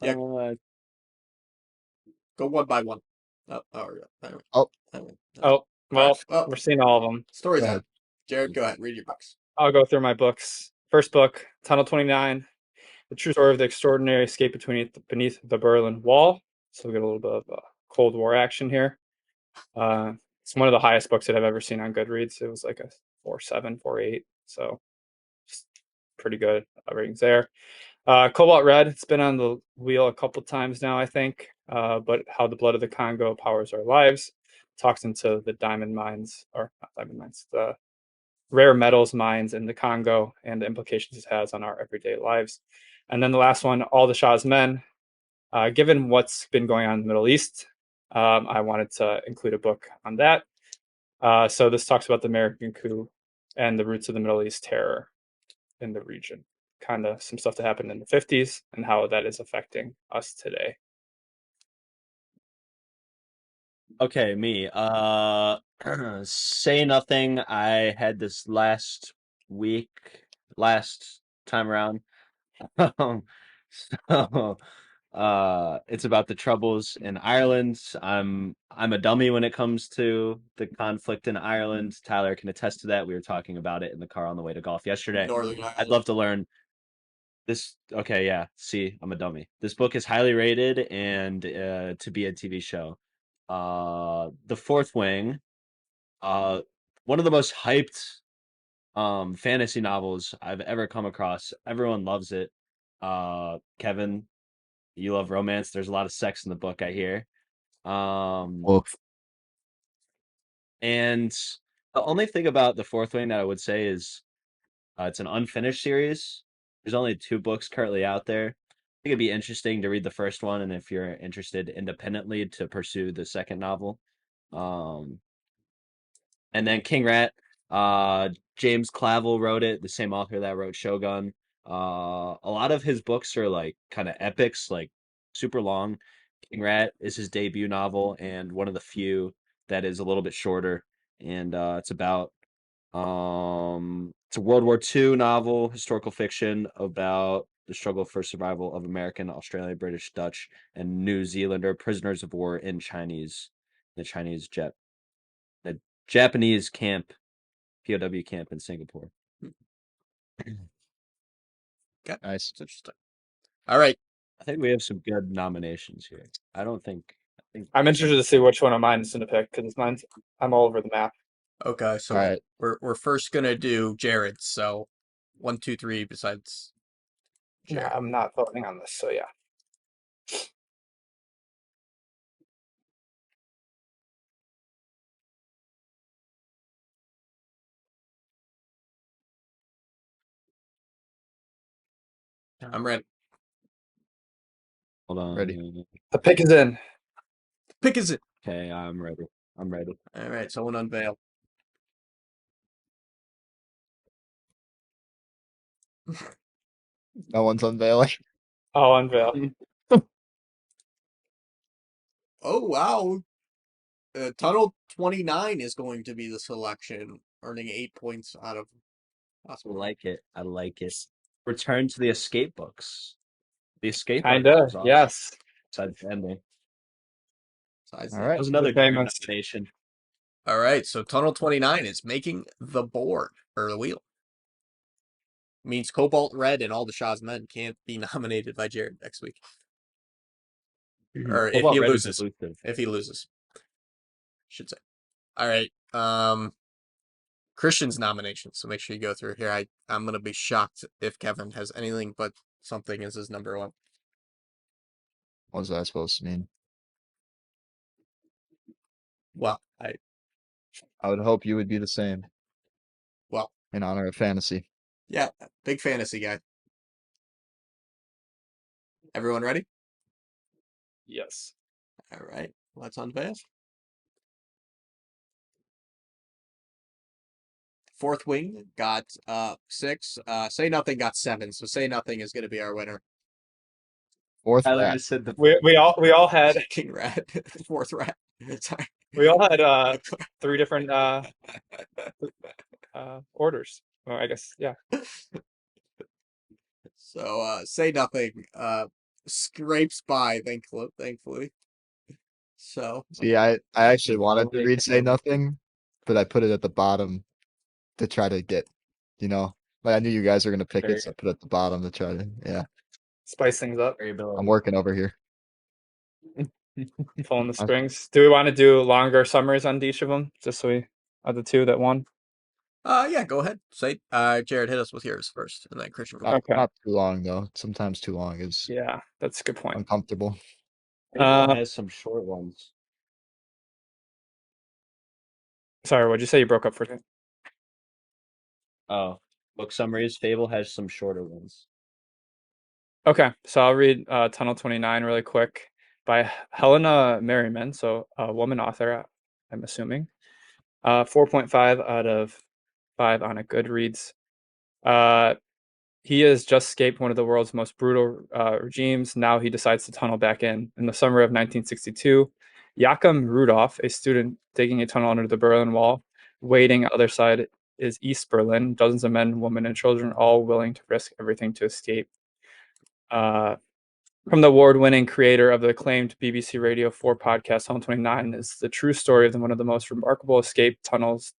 Yeah. 3. Go one by one. Anyway. Oh. Anyway. Oh, well, Well, we're seeing all of them. story's Go out. ahead. Jared, go ahead. Read your books. I'll go through my books. First book, Tunnel 29, The True Story of the Extraordinary Escape Beneath the Berlin Wall. So we get a little bit of Cold War action here. It's one of the highest books that I've ever seen on Goodreads. It was like a 4.7, 4.8. So just pretty good ratings there. Cobalt Red, it's been on the wheel a couple times now, I think. But How the Blood of the Congo Powers Our Lives talks into the diamond mines, or not diamond mines, the rare metals mines in the Congo and the implications it has on our everyday lives. And then the last one, All the Shah's Men. Given what's been going on in the Middle East, I wanted to include a book on that. So this talks about the American coup and the roots of the Middle East terror in the region. Kind of some stuff that happened in the 50s and how that is affecting us today. Okay, me. Say Nothing. I had this last time around. Um, so it's about the troubles in Ireland. I'm a dummy when it comes to the conflict in Ireland. Tyler can attest to that. We were talking about it in the car on the way to golf yesterday. Northern I'd Ireland. love to learn this. Okay, yeah. See, I'm a dummy. This book is highly rated and to be a TV show. The Fourth Wing, one of the most hyped fantasy novels I've ever come across. Everyone loves it. Kevin, you love romance. There's a lot of sex in the book, I hear. Well, And the only thing about The Fourth Wing that I would say is it's an unfinished series. There's only 2 books currently out there. I think it'd be interesting to read the first one, and if you're interested independently to pursue the second novel. Um, and then King Rat, James Clavell wrote it, the same author that wrote Shogun. A lot of his books are like kind of epics, like super long. King Rat is his debut novel and one of the few that is a little bit shorter. And it's a World War II novel, historical fiction about the struggle for survival of American, Australian, British, Dutch, and New Zealander prisoners of war in the Japanese camp, POW camp in Singapore. Okay, nice. it's interesting. All right. I think we have some good nominations here. I think I'm interested to see which one of mine is going to pick because mine's I'm all over the map. Okay, so All right. we're first gonna do Jared's. So 1, 2, 3 besides Yeah, Jared. I'm not voting on this, so yeah. I'm ready. hold on. Ready. The pick is in. Pick is it. Okay, I'm ready. I'm ready. All right, someone unveil. No one's unveiling. I'll unveil. Oh wow. Tunnel 29 is going to be the selection, earning 8 points out of I possible. like it. I like it. Return to the escape books. The escape books Kinda, was awesome. yes. Besides the ending. Besides All that. right. That was another The good famous. nomination. All right, so Tunnel 29 is making the board or the wheel. Means Cobalt Red and All the Shah's Men can't be nominated by Jared next week. Or if Cobalt he Red is loses. elusive. If he loses. Should say. All right. Christian's nominations. So make sure you go through here. I'm gonna be shocked if Kevin has anything but something as his number 1. What's that supposed to mean? Well, I would hope you would be the same well, in honor of fantasy. yeah, big fantasy guy. Everyone ready? Yes. All right, let's unveil. Fourth Wing got 6. Say Nothing got 7. So Say Nothing is going to be our winner. Fourth Tyler rat. just said the We all had King Rat, Fourth Rat. Sorry. we all had 3 different orders. Well, I guess yeah. So Say Nothing scrapes by, thankfully. So See, I actually wanted to Okay. read Say Nothing, but I put it at the bottom to try to get, like I knew you guys were gonna pick Very it, so I put it at the bottom to try to, yeah. Spice things up, I'm variability. working over here. pulling the strings. Do we want to do longer summaries on each of them, just so we are the 2 that won? yeah, go ahead. Say Jared, hit us with yours first, and then Christian. Not, Okay. not too long though. Sometimes too long is Yeah, that's a good point. uncomfortable. Fable has some short ones. Sorry, what'd you say? You broke up for a second. Oh, book summaries. Fable has some shorter ones. Okay, so I'll read Tunnel 29 really quick by Helena Merriman, so a woman author, I'm assuming. 4.5 out of 5 on a Goodreads. He has just escaped one of the world's most brutal regimes. Now he decides to tunnel back in. In the summer of 1962, Joachim Rudolph, a student digging a tunnel under the Berlin Wall, waiting on the other side is East Berlin. Dozens of men, women, and children, all willing to risk everything to escape. From the award-winning creator of the acclaimed BBC Radio 4 podcast, Tunnel 29, is the true story of one of the most remarkable escape tunnels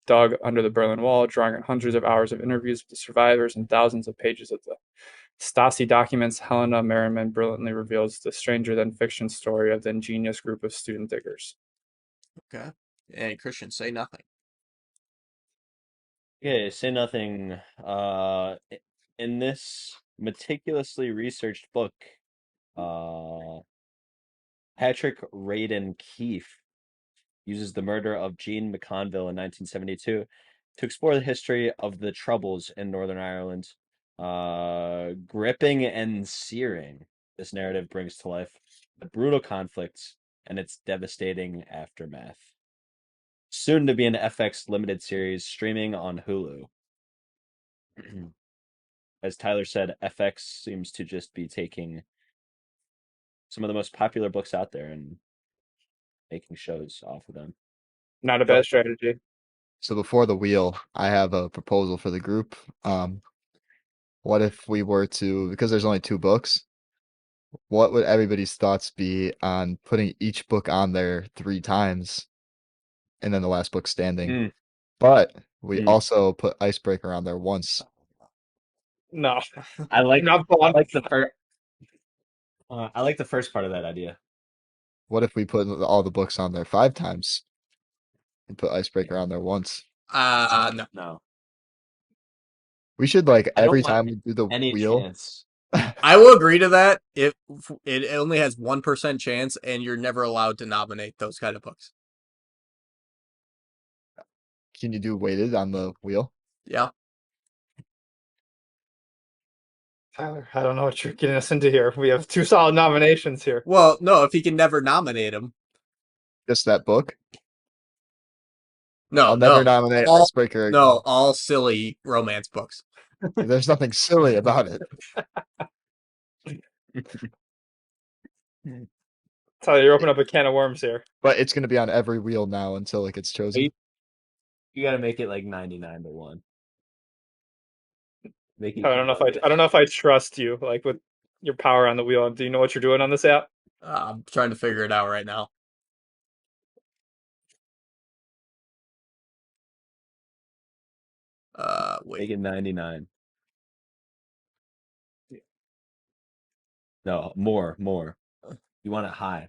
dug under the Berlin Wall, drawing on hundreds of hours of interviews with the survivors and thousands of pages of the Stasi documents. Helena Merriman brilliantly reveals the stranger-than-fiction story of the ingenious group of student diggers. Okay. And Christian, say nothing. Okay, say nothing. In this meticulously researched book, Patrick Radin Keefe uses the murder of Jean McConville in 1972 to explore the history of the Troubles in Northern Ireland. Gripping and searing, this narrative brings to life the brutal conflict and its devastating aftermath. Soon to be an FX limited series streaming on Hulu. As Tyler said, FX seems to just be taking some of the most popular books out there and making shows off of them. Not a bad strategy. So before the wheel, I have a proposal for the group. What if we were to, because there's only 2 books, what would everybody's thoughts be on putting each book on there 3 times and then the last book standing? Mm. But we Mm. also put Icebreaker on there once. No. I like Not I fun. like the first I like the first part of that idea. What if we put all the books on there 5 times and put Icebreaker on there once? No. No. We should, like, I don't every want time we do the any wheel, chance. I will agree to that if it only has 1% chance and you're never allowed to nominate those kind of books. can you do weighted on the wheel? Yeah. Tyler, I don't know what you're getting us into here. We have 2 solid nominations here. Well, no, if he can never nominate them. Just that book? No, I'll never no. nominate All, Icebreaker again. no, all silly romance books. There's nothing silly about it. Tyler, you're opening up a can of worms here. But it's gonna be on every wheel now until it gets chosen. You gotta make it like 99-1. Make it I don't know if I trust you, like with your power on the wheel. Do you know what you're doing on this app? I'm trying to figure it out right now. Make Wait. it 99. No, more. You want it high.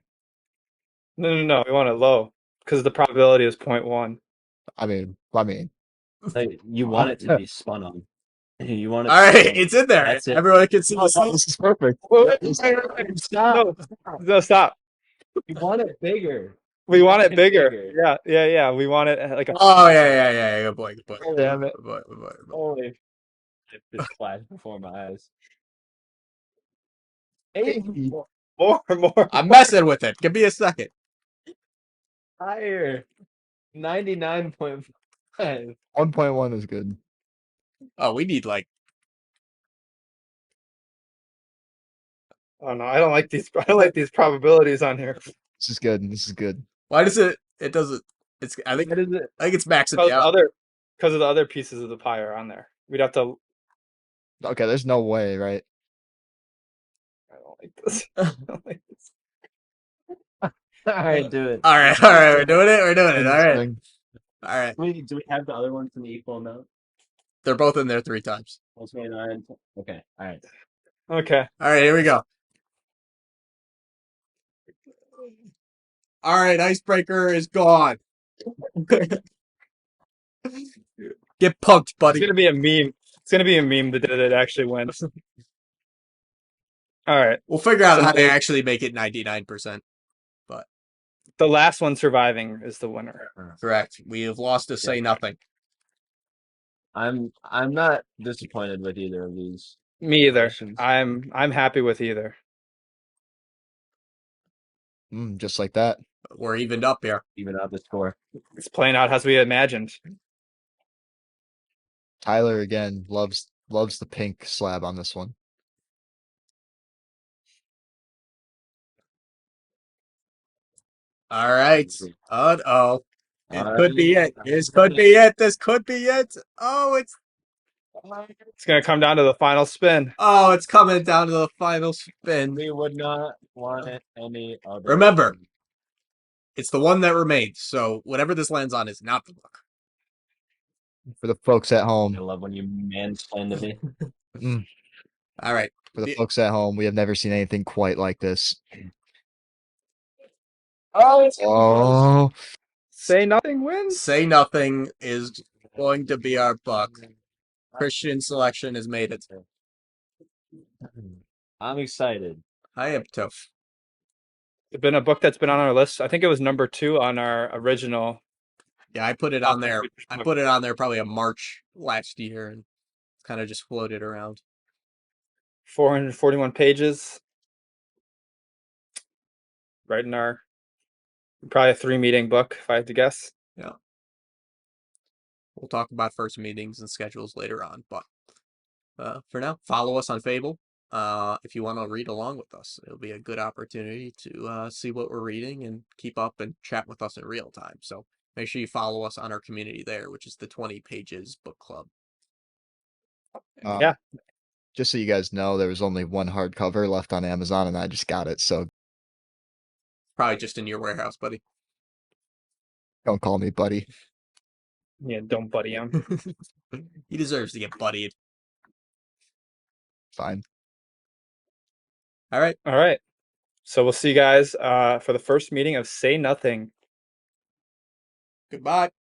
No. We want it low because the probability is 0.1. I mean, Like, you want it to be spun on. You want it All to be right, spun on. it's in there. That's it. Everyone can see oh, this is perfect. Stop. No, stop. You want it bigger. We want it Fucking bigger. Yeah. We want it like a. Oh yeah. Good boy. Oh, damn it. Good boy. Holy. It just flashed before my eyes. 80 More. I'm messing with it. Give me a second. higher. 99.5. 1.1 is good. Oh, we need like. Oh no, I don't like these. I don't like these probabilities on here. This is good. This is good. Why does it? It doesn't. It's. I think. What is it? I think it's maxing Because me out. because of the other pieces of the pie are on there. We'd have to. Okay, there's no way, right? I don't like this. I don't like this. All right, do it. All right. We're doing it. All right. Thing. All right. Do we have the other ones in the equal amount? They're both in there 3 times. Okay, all right. Okay. All right. Here we go. All right. Icebreaker is gone. Get punked, It's buddy. gonna be a meme. It's gonna be a meme the day that it actually wins. All right. We'll figure out how to actually make it 99%. The last one surviving is the winner. Correct. We have lost to say nothing. I'm not disappointed with either of these. Me either. Questions. I'm happy with either. Just like that. We're evened up here. Even out the score. It's playing out as we imagined. Tyler again loves the pink slab on this one. All right. Uh-oh. It All could be right. it. This could be it. This could be it. It's gonna come down to the final spin. It's coming down to the final spin. We would not want it any other. Remember, way. it's the one that remains. So whatever this lands on is not the book. For the folks at I home, love when you mansplain to me. All right. for the folks at home, we have never seen anything quite like this. Oh, it's Oh, Say nothing wins. Say Nothing is going to be our buck. Christian selection has made it. I'm excited. I am too. It's been a book that's been on our list. I think it was number 2 on our original. Yeah, I put it on there. I put it on there probably in March last year and kind of just floated around. 441 pages. Right in our probably a 3-meeting book, if I had to guess. Yeah. We'll talk about first meetings and schedules later on, but for now, follow us on Fable. If you want to read along with us, it'll be a good opportunity to see what we're reading and keep up and chat with us in real time. So make sure you follow us on our community there, which is the 20 Pages Book Club. Yeah. Just so you guys know, there was only one hardcover left on Amazon, and I just got it. So Probably just in your warehouse, buddy. don't call me buddy. Yeah, don't buddy him. He deserves to get buddied. Fine. All right. All right. So we'll see you guys for the first meeting of Say Nothing. Goodbye.